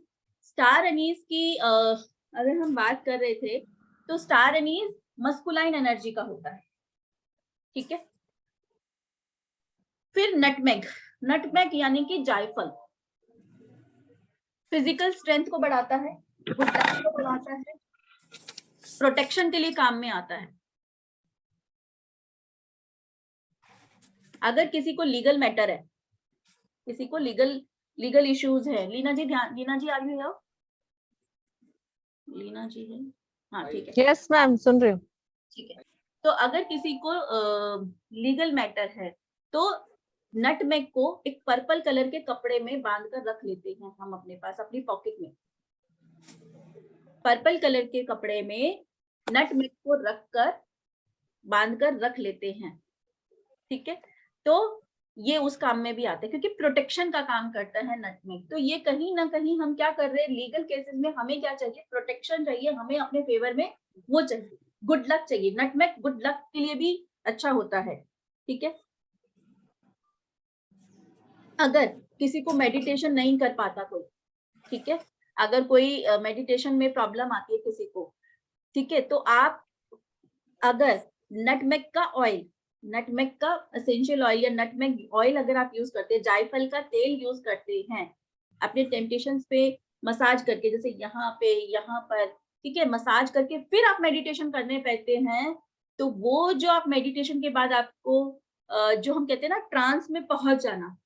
Star anise की अगर हम बात कर रहे थे, तो स्टार अनीस मस्कुलाइन एनर्जी का होता है। ठीक है, फिर नटमेग। नटमेग यानी कि जायफल, फिजिकल स्ट्रेंथ को बढ़ाता है, गुड लक को बढ़ाता है, प्रोटेक्शन के लिए काम में आता है। अगर किसी को लीगल मैटर है, किसी को लीगल इश्यूज है, लीना जी ध्यान, लीना जी आ रही है? लीना जी है, हाँ ठीक है। यस मैम, सुन रही हूँ। ठीक है, तो अगर किसी को लीगल मैटर है तो नटमेग को एक पर्पल कलर के कपड़े में बांध कर रख लेते हैं हम अपने पास, अपनी पॉकेट में। पर्पल कलर के कपड़े में नटमेग को रखकर बांध कर रख लेते हैं। ठीक है, तो ये उस काम में भी आता है, क्योंकि प्रोटेक्शन का काम करता है नटमेग। तो ये कहीं ना कहीं हम क्या कर रहे हैं, लीगल केसेस में हमें क्या चाहिए, प्रोटेक्शन चाहिए, हमें अपने फेवर में वो चाहिए, गुड लक चाहिए। नटमेग गुड लक के लिए भी अच्छा होता है। ठीक है, अगर किसी को मेडिटेशन नहीं कर पाता कोई, ठीक है, अगर कोई मेडिटेशन में प्रॉब्लम आती है किसी को, ठीक है, तो आप अगर नटमेग का ऑयल, नटमेग का एसेंशियल ऑयल या नटमेग ऑयल अगर आप यूज करते हैं, जायफल का तेल यूज करते हैं अपने टेम्पटेशंस पे मसाज करके, जैसे यहाँ पे, यहाँ पर, ठीक है, मसाज करके फिर आप मेडिटेशन करने बैठते हैं, तो वो जो आप मेडिटेशन के बाद आपको जो हम कहते हैं ना ट्रांस में पहुंच जाना,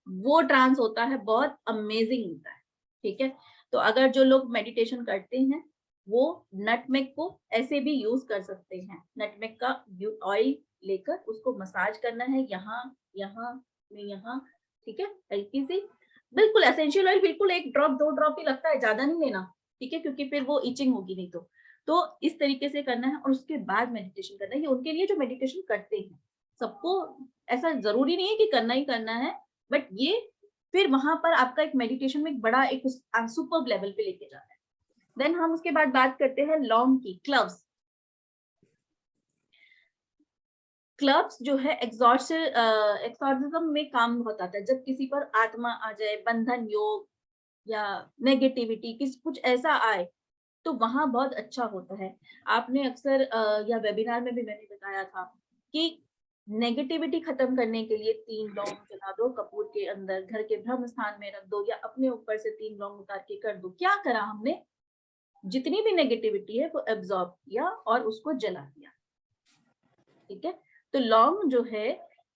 वो ट्रांस होता है, बहुत अमेजिंग होता है। ठीक है, तो अगर जो लोग मेडिटेशन करते हैं वो नटमेग को ऐसे भी यूज कर सकते हैं। नटमेग का ऑयल लेकर उसको मसाज करना है, यहाँ यहाँ में यहाँ, ठीक है, हल्की सी, बिल्कुल एसेंशियल ऑयल, बिल्कुल 1 ड्रॉप 2 ड्रॉप ही लगता है, ज्यादा नहीं लेना। ठीक है, क्योंकि फिर वो इचिंग होगी नहीं तो इस तरीके से करना है, और उसके बाद मेडिटेशन करना है। ये उनके लिए जो मेडिटेशन करते हैं, सबको ऐसा जरूरी नहीं है कि करना ही करना है, बट ये फिर वहां पर आपका एक मेडिटेशन में एक बड़ा एक सुपर लेवल पे लेके जाता है। देन हम उसके बाद बात करते हैं लॉन्ग की, क्लव्स। क्लब्स जो है एक्सॉर्सिज्म में काम बहुत आता है, जब किसी पर आत्मा आ जाए, बंधन योग या नेगेटिविटी किस कुछ ऐसा आए, तो वहां बहुत अच्छा होता है। आपने अक्सर या वेबिनार में भी मैंने बताया था कि नेगेटिविटी खत्म करने के लिए 3 लौंग जला दो कपूर के अंदर, घर के ब्रह्म स्थान में रख दो, या अपने ऊपर से 3 लौंग उतार के कर दो। क्या करा हमने, जितनी भी नेगेटिविटी है वो एब्जॉर्ब किया और उसको जला दिया। ठीक है, तो लौंग जो है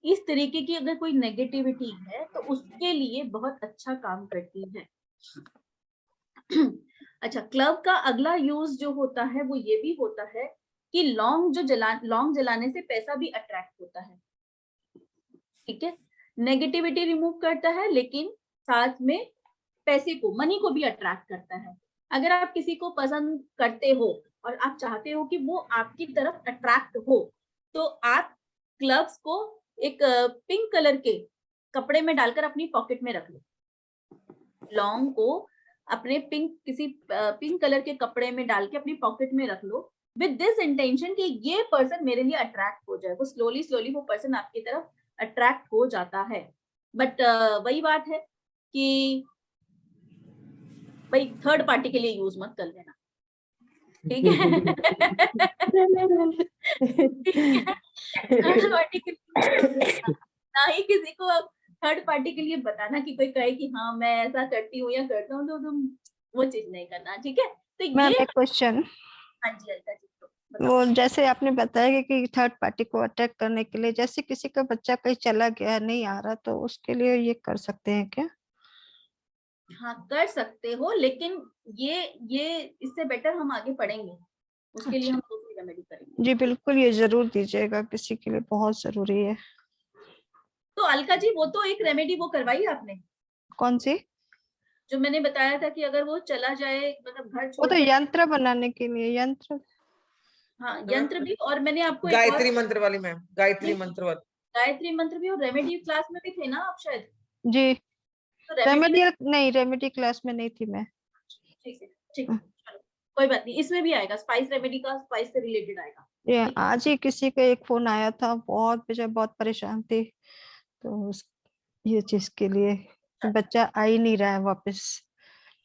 इस तरीके की अगर कोई नेगेटिविटी है तो उसके लिए बहुत अच्छा काम करती है। अच्छा, क्लव का अगला यूज जो होता है वो ये भी होता है कि लौंग जलाने से पैसा भी अट्रैक्ट होता है। ठीक है, नेगेटिविटी रिमूव करता है लेकिन साथ में पैसे को, मनी को भी अट्रैक्ट करता है। अगर आप किसी को पसंद करते हो और आप चाहते हो कि वो आपकी तरफ अट्रैक्ट हो, तो आप क्लव्स को एक पिंक कलर के कपड़े में डालकर अपनी पॉकेट में रख लो। लौंग को अपने पिंक कलर के कपड़े में डाल के अपनी पॉकेट में रख लो विद दिस इंटेंशन कि ये पर्सन मेरे लिए अट्रैक्ट हो जाए। वो स्लोली वो पर्सन आपकी तरफ अट्रैक्ट हो जाता है। बट वही बात है कि भाई थर्ड पार्टी के लिए यूज मत कर लेना, ठीक है? थर्ड पार्टी के लिए ना ही किसी को थर्ड पार्टी के लिए बताना कि कोई कहे कि हाँ मैं ऐसा करती हूँ या करता हूँ, तो तुम वो चीज नहीं करना, ठीक है? तो मैम ये एक क्वेश्चन, हाँ जी अलका जी, तो बताओ। वो जैसे आपने बताया कि थर्ड पार्टी को अटैक करने के लिए, जैसे किसी का बच्चा कहीं चला गया नहीं आ रहा, तो उसके लिए ये कर सकते हैं क्या? हाँ कर सकते हो, लेकिन ये इससे बेटर हम आगे पढ़ेंगे, उसके लिए अच्छा हम दूसरी रेमेडी करेंगे। जी, बिल्कुल ये जरूर दीजिएगा, किसी के लिए बहुत जरूरी है। तो अलका जी वो तो एक रेमेडी वो करवाई आपने, कौन सी? जो मैंने बताया था कि अगर वो चला जाए, मतलब घर वो छोड़ तो के, यंत्र बनाने के लिए, यंत्र। हाँ यंत्र भी, और मैंने आपको एक और गायत्री मंत्र वाली मैम, गायत्री नहीं, मंत्र वाली। गायत्री मंत्र भी, और रेमेडी क्लास में भी थे ना आप शायद, जी, तो रेमेडी में, रेमेडियल नहीं, रेमेडी क्लास में नहीं थी मैं। ठीक है ठीक है, चलो कोई बात नहीं, इसमें भी आएगा, स्पाइस रेमेडी का स्पाइस से रिलेटेड आएगा। ये ठीक है, आज ही किसी का एक फोन आया था, बहुत बेचारा बहुत परेशान थी, तो ये चीज के लिए कि बच्चा आ ही नहीं रहा है वापस।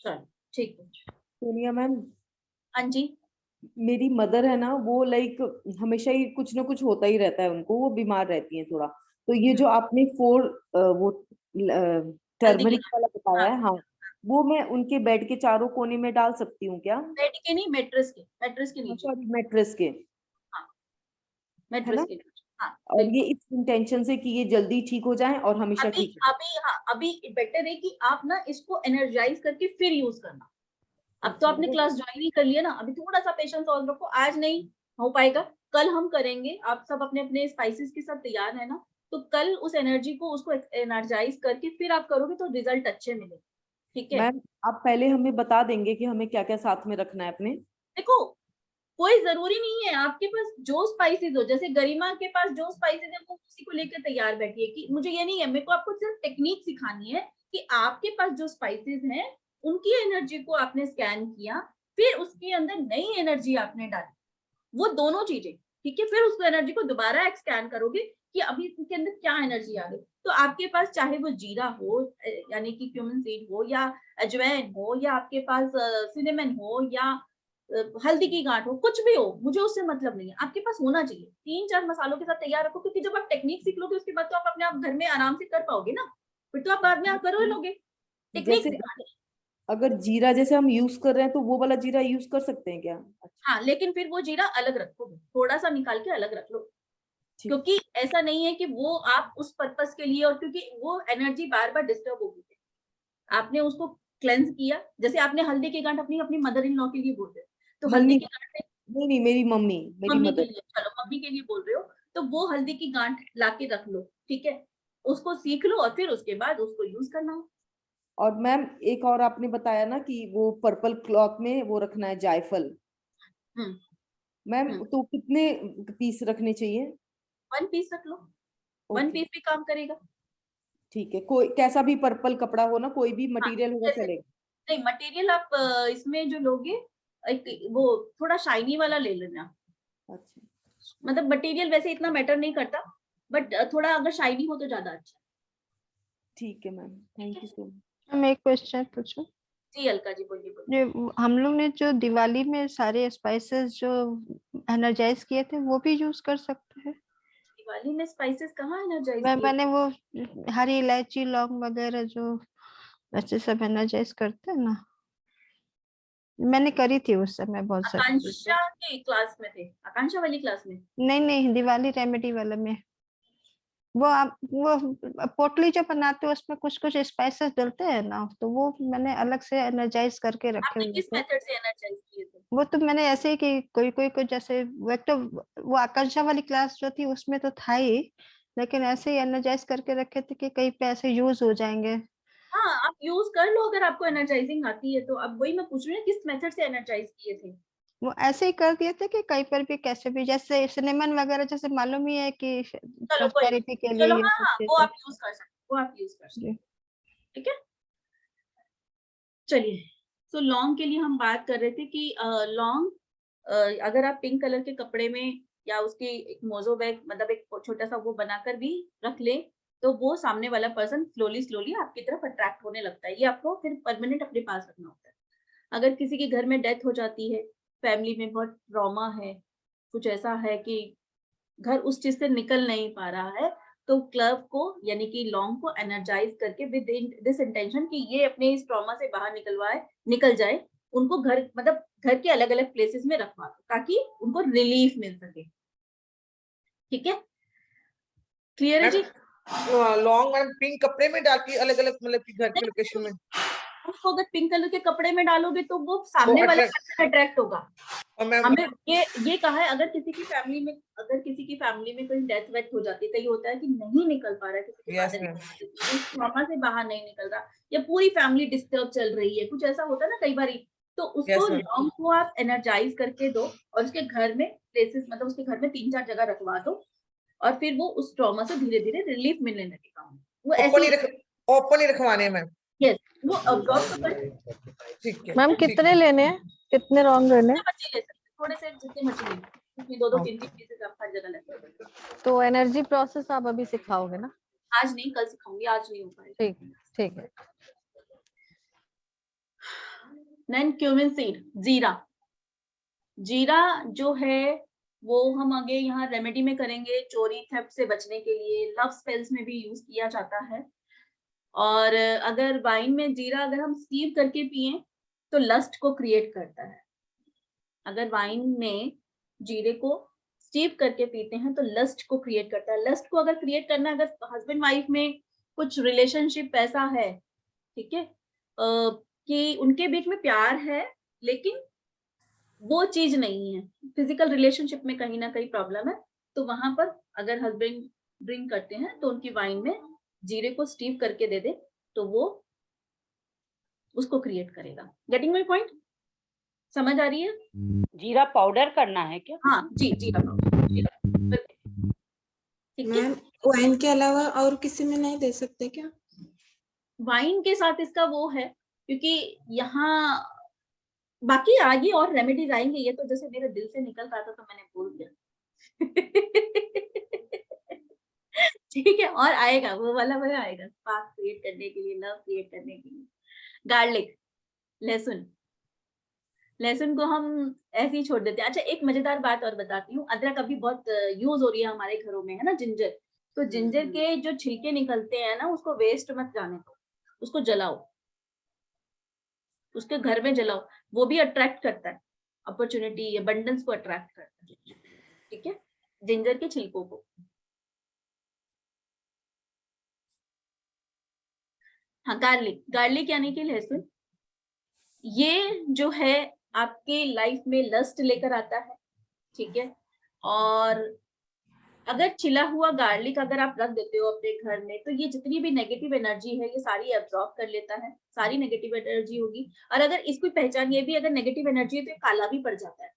चलो ठीक है। सोनिया मैम, हाँ जी, मेरी मदर है ना, वो लाइक हमेशा ही कुछ ना कुछ होता ही रहता है उनको, वो बीमार रहती हैं थोड़ा। तो ये जो आपने वो हल्दी की, टर्मरिक वाला हाँ, बताया है, हाँ, वो मैं उनके बेड के चारों कोने में डाल सकती हूँ क्या? बेड के नहीं, मेट्रेस के नीचे, सॉरी, मैट्रेस के, हाँ है मेट्रेस ना? के नीचे, हाँ और ये बिल्कुल। इस इंटेंशन से कि ये जल्दी ठीक हो जाए और हमेशा अभी ठीक रहे। अभी हाँ, अभी बेटर है कि आप ना इसको एनर्जाइज करके फिर यूज करना। अब तो अच्छा, आपने क्लास ज्वाइन ही कर लिया ना, अभी थोड़ा सा पेशेंस और रखो, आज नहीं हो पाएगा, कल हम करेंगे। आप सब अपने अपने स्पाइसेस के साथ तैयार है ना, तो कल उस एनर्जी को, उसको एनर्जाइज करके फिर आप करोगे तो रिजल्ट अच्छे मिलेंगे, ठीक है? मैम, आप पहले हमें बता देंगे कि हमें क्या क्या साथ में रखना है अपने? देखो, कोई जरूरी नहीं है, आपके पास जो स्पाइसेस हो, जैसे गरिमा के पास जो स्पाइसेस है वो उसी को लेकर तैयार बैठी है कि मुझे ये नहीं है, मेरे को आपको सिर्फ टेक्निक सिखानी है कि आपके पास जो स्पाइसेस हैं उनकी एनर्जी को आपने स्कैन किया, फिर उसके अंदर नई एनर्जी आपने डाली, वो दोनों चीजें, ठीक है? फिर उसको एनर्जी को दोबारा स्कैन करोगे कि अभी इसके अंदर क्या एनर्जी आ गई। तो आपके पास चाहे वो जीरा हो, यानी कि क्यूमिन सीड हो, या अजवाइन हो, या आपके पास सिनेमन हो, या हल्दी की गांठ हो, कुछ भी हो, मुझे उससे मतलब नहीं है, आपके पास होना चाहिए। 3-4 मसालों के साथ तैयार रखो, क्योंकि जब आप टेक्निक सीख लोगे उसके बाद तो आप अपने आप घर में आराम से कर पाओगे ना, फिर तो आप बाद में आप करो लोगे, टेक्निक जैसे सिखानी है। अगर जीरा जैसे हम यूज कर रहे हैं, तो वो वाला जीरा यूज कर सकते हैं क्या? अच्छा, हाँ, लेकिन फिर वो जीरा अलग रखोगे, थोड़ा सा निकाल के अलग रख लो, ठीक। क्योंकि ऐसा नहीं है कि वो आप उस पर्पस के लिए, और क्योंकि वो एनर्जी बार बार डिस्टर्ब होगी, आपने उसको क्लेंस किया। जैसे आपने हल्दी की गांठ अपनी अपनी मदर इन लॉ के लिए बोल रहे हो, तो हल्दी मम्मी, की गांठ नहीं नहीं, मेरी मम्मी, मेरी मम्मी के मदर। लिए, चलो मम्मी के लिए बोल रहे हो, तो वो हल्दी की गांठ लाके रख लो, ठीक है? उसको सीख लो और फिर उसके बाद उसको यूज करना हो। और मैम, एक और आपने बताया ना कि वो पर्पल क्लॉथ में वो रखना है जायफल। हम्म मैम, हम्म तो कितने पीस रखने चाहिए? 1 पीस रख लो, 1 ओके, पीस भी काम करेगा। ठीक है। कोई कैसा भी पर्पल कपड़ा हो ना, कोई भी हाँ, मटेरियल होगा जैसे चलेगा? नहीं, मटेरियल आप इसमें जो लोगे, एक वो थोड़ा शाइनी वाला ले लेना, अच्छा, मतलब मटेरियल वैसे इतना मैटर नहीं करता, बट थोड़ा अगर शाइनी हो तो ज्यादा अच्छा, ठीक है मैम, ठीक थैंक है? You so much. मैं एक क्वेश्चन पूछूं? जी अलका जी, बोलिए बोलिए। जो हम लोग ने जो दिवाली में सारे स्पाइसेस जो एनर्जाइज किए थे, वो भी यूज कर सकते हैं? दिवाली में स्पाइसेस कहाँ एनर्जाइज किए? मैंने वो हरी इलायची, लौंग वगैरह जो बच्चे सब एनर्जाइज करते हैं ना, मैंने करी थी उस समय बहुत सारी चीजें। आकांक्षा के क्लास में थे, आकांक्षा वाली क्लास में? नहीं नहीं, दिवाली रेमेडी वाला में। वो पोटली जो बनाते हो उसमें कुछ कुछ स्पाइसेस डलते हैं ना, तो वो मैंने अलग से एनर्जाइज करके रखे आपने हुए किस थे। मेथड से एनर्जाइज किए थे? वो तो मैंने ऐसे ही कि कोई कोई को जैसे वो एक तो वो आकांक्षा वाली क्लास जो थी उसमें तो था ही, लेकिन ऐसे ही एनर्जाइज करके रखे थे कि कहीं पे ऐसे यूज हो जाएंगे। हाँ, आप यूज कर लो अगर आपको एनर्जाइजिंग आती है तो। अब वही मैं पूछ रही हूँ किस मेथड से एनर्जाइज किए थे? वो ऐसे ही कर दिए थे कि कहीं पर भी कैसे भी, जैसे सिनेमन वगैरह जैसे मालूम ही है कि चलो कोई नहीं, प्रॉस्पेरिटी के लिए चलो यूज हाँ हाँ, होते वो थे। आप यूज कर सकते, वो आप यूज कर सकते, जी। ठीक है। चलिए, तो लॉन्ग के लिए हम बात कर रहे थे कि लॉन्ग अगर आप पिंक कलर के कपड़े में या उसके एक मोजो बैग मतलब एक छोटा सा वो बनाकर भी रख ले, तो वो सामने वाला पर्सन स्लोली स्लोली आपकी तरफ अट्रैक्ट होने लगता है। ये आपको फिर परमानेंट अपने पास रखना होता है। अगर किसी के घर में डेथ हो जाती है, फैमिली में बहुत ट्रॉमा है, कुछ ऐसा है कि घर उस चीज से निकल नहीं पा रहा है, तो क्लव को यानी कि लॉन्ग को एनर्जाइज करके विद दिस इंटेंशन कि ये अपने इस ट्रॉमा से बाहर निकल जाए, उनको घर मतलब घर के अलग अलग प्लेसेस में रखवा दो ताकि उनको रिलीफ मिल सके। ठीक है, क्लियर है जी? लॉन्ग मैम पिंक कपड़े में डाल के अलग अलग मतलब कि घर की लोकेशन में उसको अगर पिंक कलर के कपड़े में डालोगे तो वो तो सामने वाला attract- पर्सन अट्रैक्ट होगा। और मैम हमें ये कहा है अगर किसी की फैमिली में कोई डेथ वेथ हो जाती है, कहीं होता है कि नहीं निकल पा रहा है किसी के यस फादर मैम उस ट्रॉमा से बाहर नहीं निकल रहा, या पूरी फैमिली डिस्टर्ब चल रही है, कुछ ऐसा होता है ना कई बार, तो उसको यस मैम लॉन्ग को आप एनर्जाइज करके दो और उसके घर में प्लेसेस मतलब उसके घर में 3-4 जगह रखवा दो और फिर वो उस ट्रॉमा से धीरे धीरे रिलीफ मिलने लगेगा। वो ऐसी ओपन ही रखवाने हैं मैम। यस, वो अब्जॉर्ब कर ठीक है मैम कितने लेने हैं, कितने रॉन्ग लेने हैं? बच्चे ले सकते, थोड़े से जितने मर्जी ले लो, उसमें 2-2 3-3 पीसेस आप हर जगह ले सकते हो। तो एनर्जी प्रोसेस आप अभी सिखाओगे ना? आज नहीं, कल सिखाऊंगी, आज नहीं हो पाएगा। ठीक ठीक है। देन क्यूमिन सीड, जीरा। जीरा जो है वो हम आगे यहाँ रेमेडी में करेंगे, चोरी थेफ्ट से बचने के लिए, लव स्पेल्स में भी यूज किया जाता है। और अगर वाइन में जीरा अगर हम स्टीव करके पिए तो लस्ट को क्रिएट करता है। अगर वाइन में जीरे को स्टीव करके पीते हैं तो लस्ट को क्रिएट करता है। लस्ट को अगर क्रिएट करना है, अगर हस्बैंड वाइफ में कुछ रिलेशनशिप ऐसा है, ठीक है, कि उनके बीच में प्यार है लेकिन वो चीज नहीं है, फिजिकल रिलेशनशिप में कहीं ना कहीं प्रॉब्लम है, तो वहां पर अगर हस्बैंड ड्रिंक करते हैं तो उनकी वाइन में जीरे को स्टीव करके दे दे तो वो उसको क्रिएट करेगा। Getting my point? समझ आ रही है? जीरा पाउडर करना है क्या? हाँ जी, जीरा पाउडर, जीरा। ठीक है, मैम वाइन के अलावा और किसी में नहीं दे सकते क्या? वाइन के साथ इसका वो है क्योंकि यहाँ बाकी आगे और रेमेडीज आएंगे, ये तो जैसे मेरे दिल से निकल रहा था तो मैंने बोल दिया। ठीक है, और आएगा वो वाला आएगा स्पार्क क्रिएट करने के लिए, लव क्रिएट करने के लिए। गार्लिक, लहसुन, लहसुन को हम ऐसे ही छोड़ देते हैं। अच्छा, एक मजेदार बात और बताती हूँ, अदरक अभी बहुत यूज हो रही है हमारे घरों में, है ना, जिंजर, तो जिंजर के जो छिलके निकलते हैं ना उसको वेस्ट मत जाने दो, उसको जलाओ, उसके घर में जलाओ, वो भी अट्रैक्ट करता है, अपॉर्चुनिटी अबंडेंस को अट्रैक्ट करता है। ठीक है, जिंजर के छिलकों को। हाँ, गार्लिक, गार्लिक यानी कि लहसुन, ये जो है आपके लाइफ में लस्ट लेकर आता है। ठीक है, और अगर छिला हुआ गार्लिक अगर आप रख देते हो अपने घर में तो ये जितनी भी नेगेटिव एनर्जी है ये सारी एब्जॉर्ब कर लेता है, सारी नेगेटिव एनर्जी होगी। और अगर इसकी पहचान ये भी, अगर नेगेटिव एनर्जी है तो ये काला भी पड़ जाता है।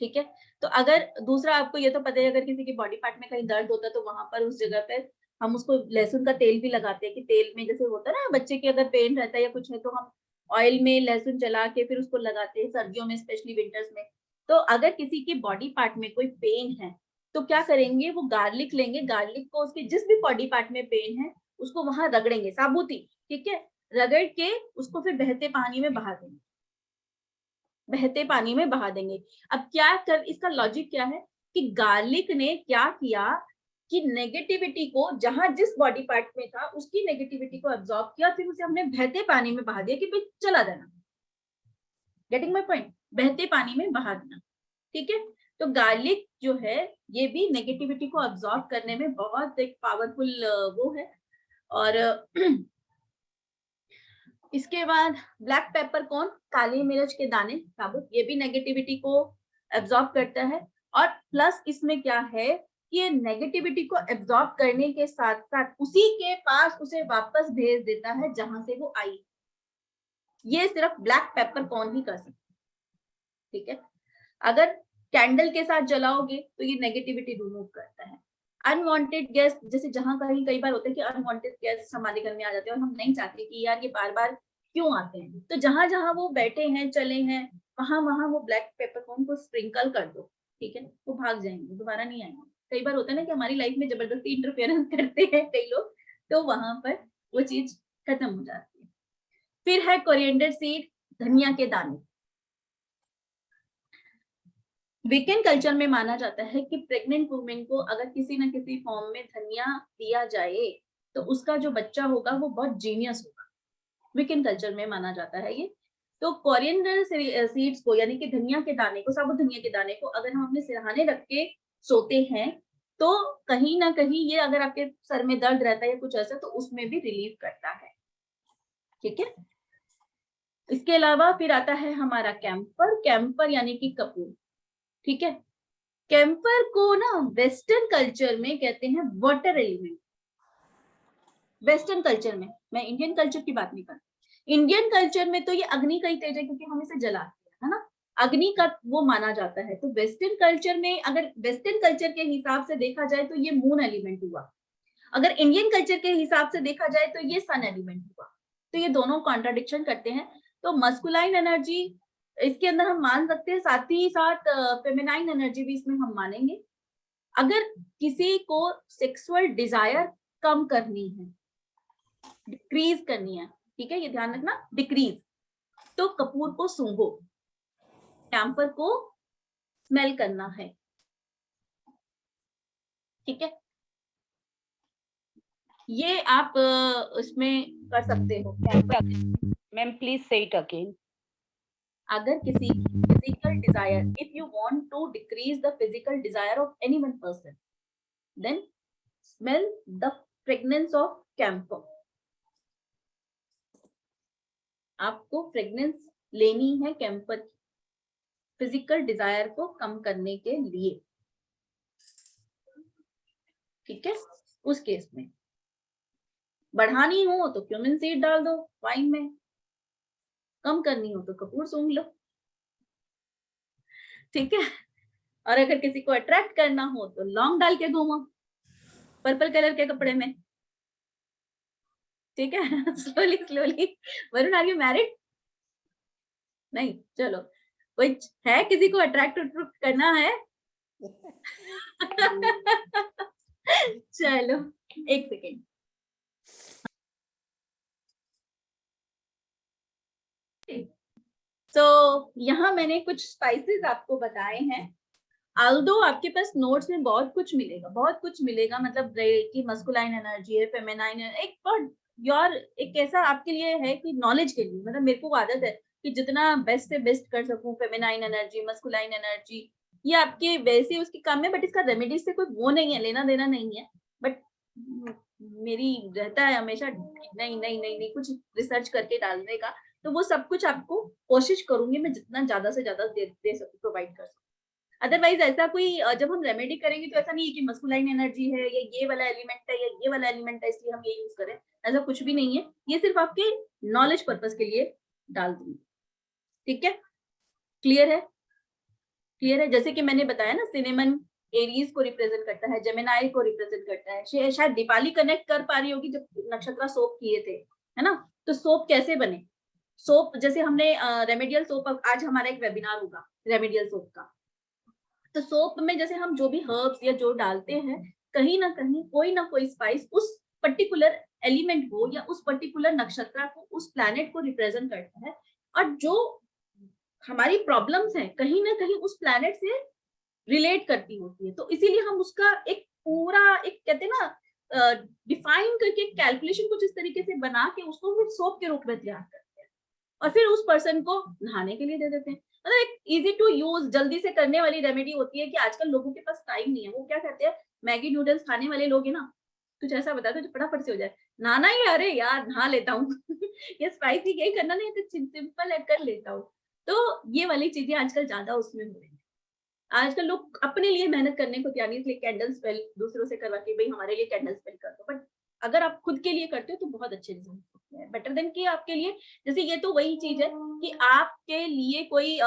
ठीक है, तो अगर दूसरा आपको ये तो पता है, अगर किसी के बॉडी पार्ट में कहीं दर्द होता है तो वहां पर उस जगह पर हम उसको लहसुन का तेल भी लगाते हैं, कि तेल में जैसे होता है ना बच्चे के अगर पेन रहता है या कुछ है तो हम ऑयल में लहसुन जला के फिर उसको लगाते हैं, सर्दियों में स्पेशली विंटर्स में। तो अगर किसी के बॉडी पार्ट में कोई पेन है तो क्या करेंगे, वो गार्लिक लेंगे, गार्लिक को उसके जिस भी बॉडी पार्ट में पेन है उसको वहां रगड़ेंगे साबुती। ठीक है, रगड़ के उसको फिर बहते पानी में बहा देंगे, बहते पानी में बहा देंगे। अब क्या कर, इसका लॉजिक क्या है कि गार्लिक ने क्या किया कि नेगेटिविटी को जहां जिस बॉडी पार्ट में था उसकी नेगेटिविटी को एब्जॉर्ब किया, फिर उसे हमने बहते पानी में बहा दिया कि भाई चला देना। Getting my point? बहते पानी में बहा देना। ठीक है, तो गार्लिक जो है ये भी नेगेटिविटी को अब्सॉर्ब करने में बहुत एक पावरफुल वो है। और इसके बाद ब्लैक पेपर कौन, काली मिर्च के दाने साबुत, ये भी नेगेटिविटी को एब्जॉर्ब करता है। और प्लस इसमें क्या है कि ये नेगेटिविटी को एब्जॉर्ब करने के साथ साथ उसी के पास उसे वापस भेज देता है जहां से वो आई। ये सिर्फ ब्लैक पेपर कौन ही कर सकता है, ठीक है। अगर कैंडल के साथ जलाओगे तो ये नेगेटिविटी रिमूव करता है। अनवांटेड गेस्ट, जैसे जहां कहीं कई बार होता है कि अनवांटेड गेस्ट हमारे घर में आ जाते हैं और हम नहीं चाहते कि यार ये बार बार क्यों आते हैं, तो जहां जहां वो बैठे हैं चले हैं वहां वहां वो ब्लैक पेपरकॉर्न को स्प्रिंकल कर दो, ठीक है। वो भाग जाएंगे, दोबारा नहीं आएंगे। कई बार होता है ना कि हमारी लाइफ में जबरदस्ती इंटरफेरेंस करते हैं कई लोग, तो वहां पर वो चीज खत्म हो जाती है। फिर है कोरिएंडर सीड, धनिया के दाने। वीकेंड कल्चर में माना जाता है कि प्रेग्नेंट वुमेन को अगर किसी न किसी फॉर्म में धनिया दिया जाए तो उसका जो बच्चा होगा वो बहुत जीनियस होगा। वीकेंड कल्चर में माना जाता है ये। तो कोरिएंडर सीड्स को यानी कि धनिया के दाने को, साबुत धनिया के दाने को अगर हम अपने सिरहाने रख के सोते हैं तो कहीं ना कहीं ये, अगर आपके सर में दर्द रहता है या कुछ ऐसा, तो उसमें भी रिलीफ करता है, ठीक है। इसके अलावा फिर आता है हमारा कैम्फर। कैम्फर यानी कि कपूर, ठीक है। कैम्फर को ना वेस्टर्न कल्चर में कहते हैं वाटर एलिमेंट। वेस्टर्न कल्चर में, मैं इंडियन कल्चर की बात नहीं कर रही। इंडियन कल्चर में तो ये अग्नि का ही तेज है क्योंकि हम इसे जलाते हैं, है ना, अग्नि का वो माना जाता है। तो वेस्टर्न कल्चर में, अगर वेस्टर्न कल्चर के हिसाब से देखा जाए तो ये मून एलिमेंट हुआ। अगर इंडियन कल्चर के हिसाब से देखा जाए तो ये सन एलिमेंट हुआ। तो ये दोनों कॉन्ट्राडिक्शन करते हैं। तो मस्कुलाइन एनर्जी इसके अंदर हम मान सकते हैं, साथ ही साथ फेमिनाइन एनर्जी भी इसमें हम मानेंगे। अगर किसी को सेक्सुअल डिजायर कम करनी है, डिक्रीज करनी है, ठीक है, ये ध्यान रखना, डिक्रीज, तो कपूर को सूंघो, कैम्फर को स्मेल करना है, ठीक है। ये आप इसमें कर सकते हो। Ma'am please say it again. अगर किसी physical desire, if you want to decrease the physical desire of any one person, then smell the fragrance of camphor. आपको फ्रेग्रेंस लेनी है कैम्फर की, फिजिकल डिजायर को कम करने के लिए, ठीक है। उस केस में बढ़ानी हो तो क्यूमिन सीड डाल दो वाइन में, कम करनी हो तो कपूर सूंघ लो, ठीक है। और अगर किसी को अट्रैक्ट करना हो तो लौंग डाल के घूमो पर्पल कलर के कपड़े में, ठीक है। Slowly slowly. Varun, are you married? नहीं, चलो, कोई है किसी को अट्रैक्ट करना है? चलो एक सेकेंड। तो यहाँ मैंने कुछ स्पाइसेस आपको बताए हैं। आल्दो आपके पास नोट्स में बहुत कुछ मिलेगा, बहुत कुछ मिलेगा, मतलब कि मस्कुलाइन एनर्जी है, फेमिनाइन, एक पर योर एक ऐसा आपके लिए है कि नॉलेज के लिए, मतलब मेरे को आदत है कि जितना बेस्ट से बेस्ट कर सकूं, फेमिनाइन एनर्जी, मस्कुलाइन एनर्जी, ये आपके वैसे उसके काम है, बट इसका रेमेडी से कोई वो नहीं है, लेना देना नहीं है। बट मेरी रहता है हमेशा नहीं नहीं नहीं नहीं कुछ रिसर्च करके डालने का, तो वो सब कुछ आपको कोशिश करूंगी मैं जितना ज्यादा से ज्यादा दे सकूं, प्रोवाइड कर सकूं। अदरवाइज ऐसा कोई जब हम रेमेडी करेंगे तो ऐसा नहीं है कि मस्कुलाइन एनर्जी है या ये वाला एलिमेंट है या ये वाला एलिमेंट है इसलिए हम ये यूज करें, ऐसा कुछ भी नहीं है। ये सिर्फ आपके नॉलेज पर्पस के लिए डाल दूंगी, ठीक है। क्लियर है? क्लियर है? जैसे कि मैंने बताया ना, सिनेमन एरीज को रिप्रेजेंट करता है, जेमिनाई को रिप्रेजेंट करता है। शायद दीपाली कनेक्ट कर पा रही होगी जब नक्षत्र सोप किए थे, है ना। तो सोप कैसे बने, सोप जैसे हमने रेमेडियल सोप, आज हमारा एक वेबिनार होगा रेमेडियल सोप का। तो सोप में जैसे हम जो भी हर्ब्स या जो डालते हैं, कहीं ना कहीं कोई ना कोई स्पाइस उस पर्टिकुलर एलिमेंट को या उस पर्टिकुलर नक्षत्र को, उस प्लैनेट को रिप्रेजेंट करता है। और जो हमारी प्रॉब्लम्स हैं कहीं ना कहीं उस प्लैनेट से रिलेट करती होती है। तो इसीलिए हम उसका एक पूरा, एक कहते हैं ना, डिफाइन करके कैलकुलेशन कुछ इस तरीके से बना के उसको फिर सोप के रूप में तैयार करते हैं और फिर उस पर्सन को नहाने के लिए दे देते हैं। मतलब एक इजी टू यूज जल्दी से करने वाली रेमेडी होती है कि आजकल लोगों के पास टाइम नहीं है। वो क्या कहते हैं, मैगी नूडल्स खाने वाले लोग है ना, कुछ ऐसा बता दो जो फटाफट से हो जाए। नहाना ही, अरे यार नहा लेता हूँ ये स्पाइसी यही करना नहीं है तो सिंपल है कर लेता हूँ। तो ये वाली चीजें आजकल ज्यादा उसमें हो रही है। आजकल लोग अपने लिए मेहनत करने को तैयार नहीं, इसलिए कैंडल स्पेल दूसरों से करवा के भाई हमारे लिए कैंडल स्पेल कर दो। बट अगर आप खुद के लिए करते हो तो बहुत अच्छे रिजल्ट होते हैं, बेटर देन कि आपके लिए। जैसे ये तो वही चीज है कि आपके लिए कोई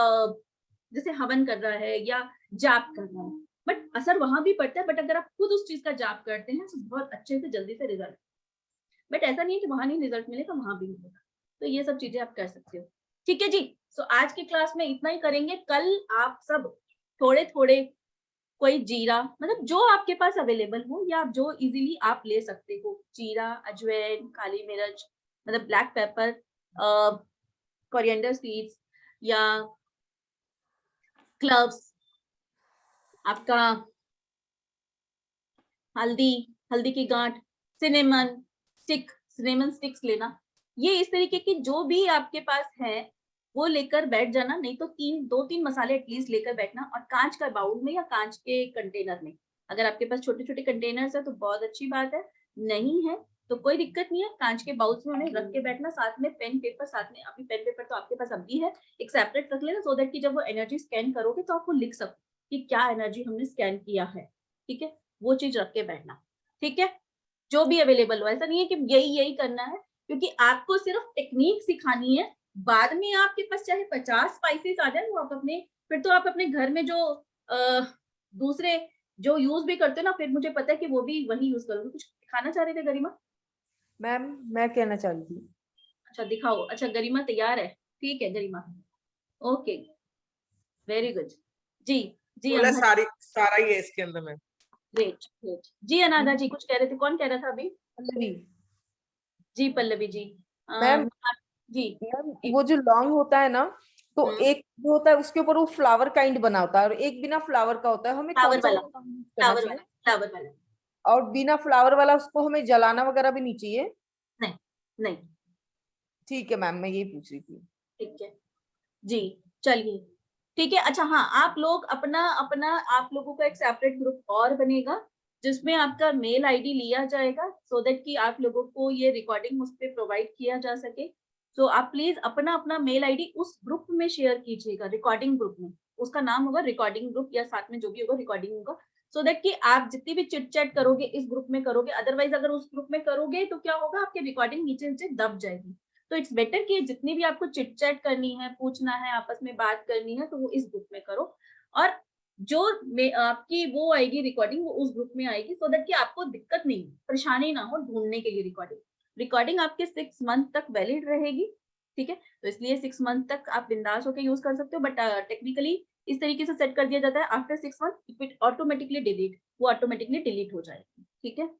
जैसे हवन कर रहा है या जाप कर रहा है, बट असर वहां भी पड़ता है। बट अगर आप खुद उस चीज का जाप करते हैं तो बहुत अच्छे से जल्दी से रिजल्ट। बट ऐसा नहीं है कि वहां नहीं रिजल्ट मिलेगा, वहां भी मिलेगा। तो ये सब चीजें आप कर सकते हो। ठीक है जी। सो आज की क्लास में इतना ही करेंगे। कल आप सब थोड़े थोड़े कोई जीरा, मतलब जो आपके पास अवेलेबल हो या जो इजीली आप ले सकते हो, जीरा, अजवाइन, काली मिर्च, मतलब ब्लैक पेपर, कोरिएंडर सीड्स या क्लव्स, आपका हल्दी, हल्दी की गांठ, सिनेमन स्टिक्स लेना। ये इस तरीके की जो भी आपके पास है वो लेकर बैठ जाना। नहीं तो 2-3 मसाले एटलीस्ट लेकर बैठना, और कांच का बाउल में या कांच के कंटेनर में। अगर आपके पास छोटे छोटे कंटेनर्स है तो बहुत अच्छी बात है, नहीं है तो कोई दिक्कत नहीं है। कांच के बाउल्स में उन्हें रख के बैठना, साथ में पेन पेपर, साथ में अभी पेन पेपर तो आपके पास अभी है, एक सेपरेट रख लेना, सो दैट कि जब वो एनर्जी स्कैन करोगे तो आपको लिख सको कि क्या एनर्जी हमने स्कैन किया है। ठीक है, वो चीज रख के बैठना। ठीक है, जो भी अवेलेबल हो, ऐसा नहीं है कि यही करना है, क्योंकि आपको सिर्फ टेक्निक सिखानी है। बाद में आपके पास चाहे 50 स्पाइसेस आ जाए, वो आप अपने, फिर तो आप अपने घर में जो दूसरे जो यूज भी करते हो ना, फिर मुझे पता है कि वो भी वही यूज करोगे। कुछ खाना चाह रहे थे गरिमा? मैम मैं कहना चाह रही थी। अच्छा दिखाओ। अच्छा गरिमा तैयार है, ठीक है गरिमा, ओके वेरी गुड। जी जी बोला अनघा, सारा ही है इसके अंदर में। Great great. जी अनाधा जी कुछ कह रहे थे, कौन कह रहा था अभी? पल्लवी जी पल्लवी जी। मैम, जी मैम वो जो लौंग होता है ना, तो एक जो होता है उसके ऊपर वो फ्लावर काइंड बना होता है और एक बिना फ्लावर का होता है। हमें कौन फ्लावर सा वाला, वाला लौंग यूज करना चाहिए? फ्लावर वाला। और बिना फ्लावर वाला उसको हमें जलाना वगैरह भी नहीं चाहिए? नहीं नहीं, ठीक है मैम, मैं यही पूछ रही थी। ठीक है जी, चलिए ठीक है। अच्छा हाँ, आप लोग अपना अपना आप लोगों का एक सेपरेट ग्रुप और बनेगा जिसमें आपका मेल आईडी लिया जाएगा, सो दैट कि आप लोगों को ये रिकॉर्डिंग उस पर प्रोवाइड किया जा सके। सो आप प्लीज अपना अपना मेल आईडी उस ग्रुप में शेयर कीजिएगा, रिकॉर्डिंग ग्रुप में। उसका नाम होगा रिकॉर्डिंग ग्रुप, या साथ में जो भी होगा रिकॉर्डिंग होगा, सो दैट कि आप जितनी भी चिट चैट करोगे इस ग्रुप में करोगे। अदरवाइज अगर उस ग्रुप में करोगे तो क्या होगा, आपकी रिकॉर्डिंग नीचे नीचे दब जाएगी। तो इट्स बेटर कि जितनी भी आपको चिट चैट करनी है, पूछना है, आपस में बात करनी है, तो वो इस ग्रुप में करो। और जो आपकी वो आएगी रिकॉर्डिंग, वो उस ग्रुप में आएगी, सो दैट कि आपको दिक्कत नहीं, परेशानी ना हो ढूंढने के लिए। रिकॉर्डिंग आपके 6 मंथ तक वैलिड रहेगी। ठीक है, तो इसलिए 6 मंथ तक आप बिंदास होकर यूज कर सकते हो। बट टेक्निकली इस तरीके से सेट कर दिया जाता है, after 6 month it automatically delete, वो ऑटोमेटिकली डिलीट हो जाएगी। ठीक है,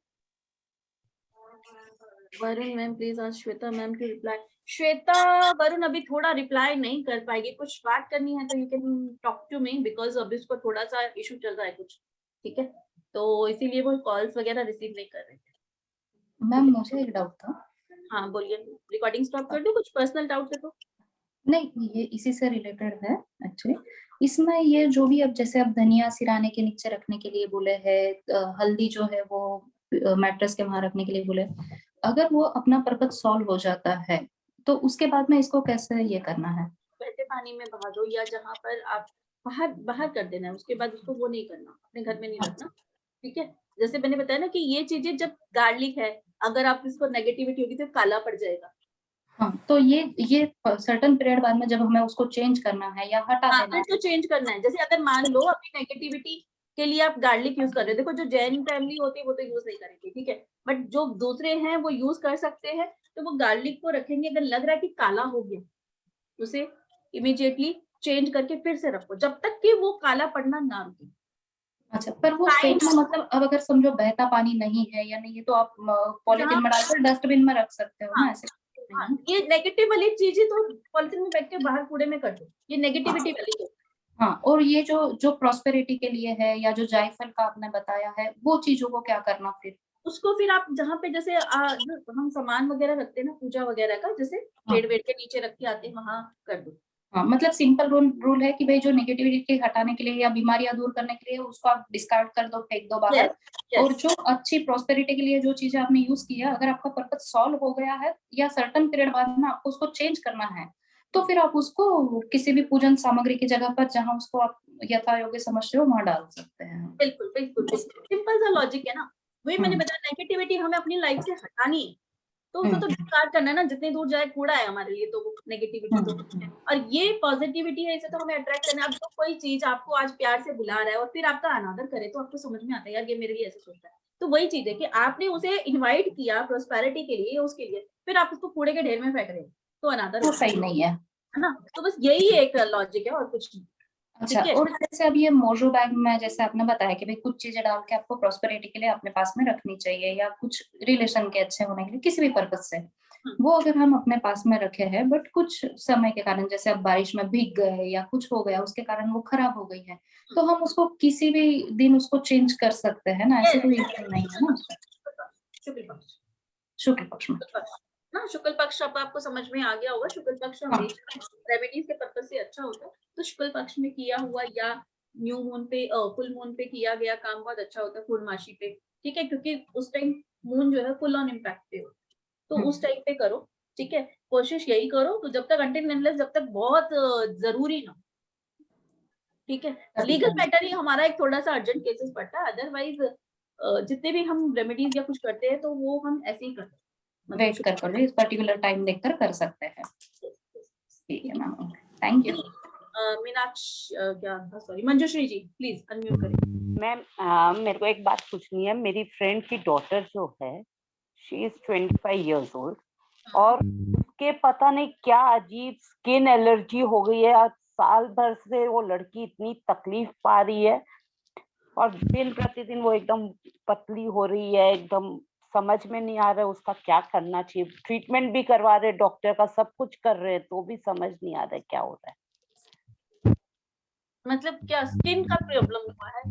वरुण मैम प्लीज आज श्वेता मैम की रिप्लाई। श्वेता वरुण अभी थोड़ा रिप्लाई नहीं कर पाएगी, कुछ बात करनी है तो you can talk to me, because अभी उसको थोड़ा सा इशू चल रहा है कुछ। ठीक है, तो इसीलिए वो कॉल्स वगैरह रिसीव नहीं कर रहे थे। मैम मुझे एक डाउट था। हाँ बोलिए, रिकॉर्डिंग स्टॉप कर दो, कुछ पर्सनल डाउट है तो? नहीं, ये इसी से रिलेटेड है एक्चुअली। इसमें ये जो भी अब जैसे अब धनिया सिराने के नीचे रखने के लिए बोले है, हल्दी जो है वो मैट्रेस के वहां रखने के लिए बोले, अगर वो अपना पर्पस सॉल्व हो जाता है तो उसके बाद में इसको कैसे ये करना है? बहते पानी में बहा दो, या जहाँ पर आप बाहर बाहर कर देना है, उसके बाद उसको वो नहीं करना, अपने घर में नहीं रखना। ठीक है, जैसे मैंने बताया ना कि ये चीजें, जब गार्लिक है, अगर आप इसको नेगेटिविटी होगी तो काला पड़ जाएगा। हाँ, तो ये सर्टेन पीरियड बाद में जब हमें उसको चेंज करना है या हटा हाँ, देना है तो चेंज करना है। जैसे अगर मान लो अपनी नेगेटिविटी के लिए आप गार्लिक यूज कर रहे हो, देखो जो जैन फैमिली होती है वो तो यूज नहीं करेंगे, ठीक है, बट जो दूसरे हैं वो यूज कर सकते हैं। तो वो गार्लिक को रखेंगे, अगर लग रहा है कि काला हो गया, उसे इमीडिएटली चेंज करके फिर से रखो, जब तक कि वो काला पड़ना ना रुके। अच्छा, पर वो फेंकना मतलब अब अगर समझो बहता पानी नहीं है या नहीं है तो आप पॉलिथीन में डालकर डस्टबिन में रख सकते हो ना, ऐसे हाँ, ये नेगेटिव वाली चीजें तो पॉलिथीन में बैठ के बाहर कूड़े में कर दो, ये नेगेटिविटी वाली है। हाँ, और ये जो प्रॉस्पेरिटी के लिए है या जो जायफल का आपने बताया है, वो चीजों को क्या करना फिर? उसको फिर आप जहाँ पे जैसे जो हम सामान वगैरह रखते हैं ना पूजा वगैरह का, जैसे पेड़ वेड़ के नीचे रख के आते हैं, वहां कर दो। हाँ, मतलब सिंपल रूल है कि भाई जो नेगेटिविटी हटाने के लिए या बीमारियां दूर करने के लिए उसको आप डिस्कार्ड कर दो, फेंक दो बाहर। और जो अच्छी प्रॉस्पेरिटी के लिए जो चीजें आपने यूज किया, अगर आपका पर्पस सॉल्व हो गया है या सर्टेन पीरियड बाद में आपको उसको चेंज करना है, तो फिर आप उसको किसी भी पूजन सामग्री की जगह पर जहाँ उसको आप यथा योग्य समझते हो वहां डाल सकते हैं। बिल्कुल बिल्कुल सिंपल सा लॉजिक है ना, वही मैंने बताया, नेगेटिविटी हमें अपनी लाइफ से हटानी है, तो उसको तो डिस्कार्ड करना है ना, जितनी दूर जाए कूड़ा है हमारे लिए, तो वो नेगेटिविटी तो है। और ये पॉजिटिविटी है, इसे तो हमें अट्रैक्ट करना है। अब तो कोई चीज आपको आज प्यार से बुला रहा है और फिर आपका अनादर करे, तो आपको समझ में आता है यार ये मेरे लिए ऐसे सोचता है। तो वही चीज है कि आपने उसे इन्वाइट किया प्रोस्पेरिटी के लिए, उसके लिए, फिर आप उसको कूड़े के ढेर में फेंक रहे हो, तो अनादर वो सही नहीं है ना। तो बस यही एक लॉजिक है और कुछ नहीं। अच्छा, और जैसे अब ये मोजो बैग में जैसे आपने बताया कि भाई कुछ चीजें डाल के आपको प्रॉस्पेरिटी के लिए अपने पास में रखनी चाहिए, या कुछ रिलेशन के अच्छे होने के लिए किसी भी पर्पज से, वो अगर हम अपने पास में रखे हैं बट कुछ समय के कारण, जैसे अब बारिश में भीग गए या कुछ हो गया उसके कारण वो खराब हो गई है, तो हम उसको किसी भी दिन उसको चेंज कर सकते हैं ना, ऐसे कोई इश्यू नहीं है ना उसमें? शुक्ल पक्ष में हाँ, शुक्ल पक्ष अब आपको समझ में आ गया होगा। शुक्ल पक्ष हमेशा रेमेडीज के पर्पज से अच्छा होता है, तो शुक्ल पक्ष में किया हुआ या न्यू मून पे, फुल मून पे किया गया काम बहुत अच्छा होता है, पूर्णमासी पे, ठीक है, क्योंकि उस टाइम मून जो है फुल ऑन इम्पैक्ट पे हो, तो उस टाइम पे करो, ठीक है। कोशिश यही करो, तो जब तक अनटिल अनलेस, जब तक बहुत जरूरी ना, ठीक है। लीगल मैटर ही हमारा एक थोड़ा सा अर्जेंट केसेस पड़ता है, अदरवाइज जितने भी हम रेमेडीज या कुछ करते हैं तो वो हम ऐसे ही करते हैं, वेट कर इस पर्टिकुलर टाइम देखकर कर सकते हैं। ठीक है मैम, थैंक यू। मीनाक्षी क्या, sorry, Manjushri ji please unmute करें। मैम मेरे को एक बात पूछनी है। मेरी फ्रेंड की डॉटर जो है, शी इज 25 years old, और उसके पता नहीं क्या अजीब स्किन एलर्जी हो गई है। आज साल भर से वो लड़की इतनी तकलीफ पा रही है, और दिन प्रतिदिन वो एकदम पतली हो रही है, एकदम समझ में नहीं आ रहा है उसका क्या करना चाहिए। ट्रीटमेंट भी करवा रहे, डॉक्टर का सब कुछ कर रहे हैं, तो भी समझ नहीं आ रहा है क्या हो रहा है। मतलब क्या स्किन का प्रॉब्लम हुआ है?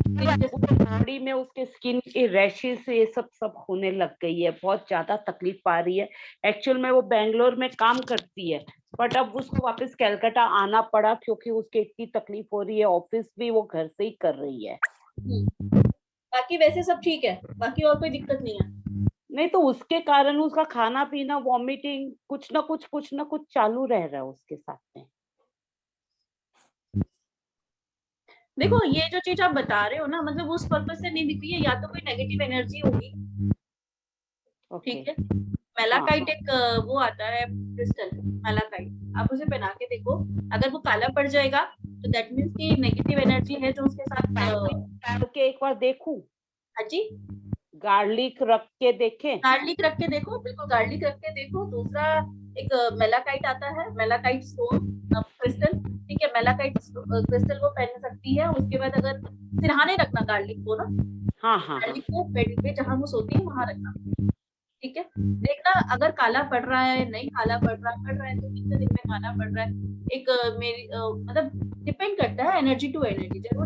बॉडी में उसके स्किन के रैशेस ये सब होने लग गई है, बहुत ज्यादा तकलीफ पा रही है। एक्चुअल में वो बैंगलोर में काम करती है, बट अब उसको वापस कलकत्ता आना पड़ा क्योंकि उसके इतनी तकलीफ हो रही है। ऑफिस भी वो घर से ही कर रही है। बाकी वैसे सब ठीक है, बाकी और कोई दिक्कत नहीं है? नहीं, तो उसके कारण उसका खाना पीना, वॉमिटिंग, कुछ ना कुछ चालू रह रहा है उसके साथ में। देखो ये जो चीज आप बता रहे हो ना, मतलब उस पर्पस से नहीं दिख रही है, या तो कोई नेगेटिव एनर्जी होगी, ठीक है। मेलाकाइट एक वो आता है क्रिस्टल, मेलाकाइट, आप उसे पहना के देखो, अगर वो काला पड़ जाएगा तो दैट मींस कि नेगेटिव एनर्जी है जो उसके साथ। पहन के एक बार देखूं? हाँ जी, गार्लिक रख के देखें? गार्लिक रख के देखो, बिल्कुल गार्लिक रख के देखो। दूसरा एक मेलाकाइट आता है, मेलाकाइट स्टोन क्रिस्टल, ठीक है, मेलाकाइट क्रिस्टल वो पहन सकती है। उसके बाद अगर सिरहाने रखना गार्लिक को ना, हाँ, गार्लिक को बेड पे जहाँ वो सोती है वहां रखना, ठीक है। देखना अगर काला पड़ रहा है, नहीं काला पड़ रहा है तो कितने दिन में काला पड़ रहा है। एक मेरी मतलब डिपेंड करता है एनर्जी टू एनर्जी, जरूरी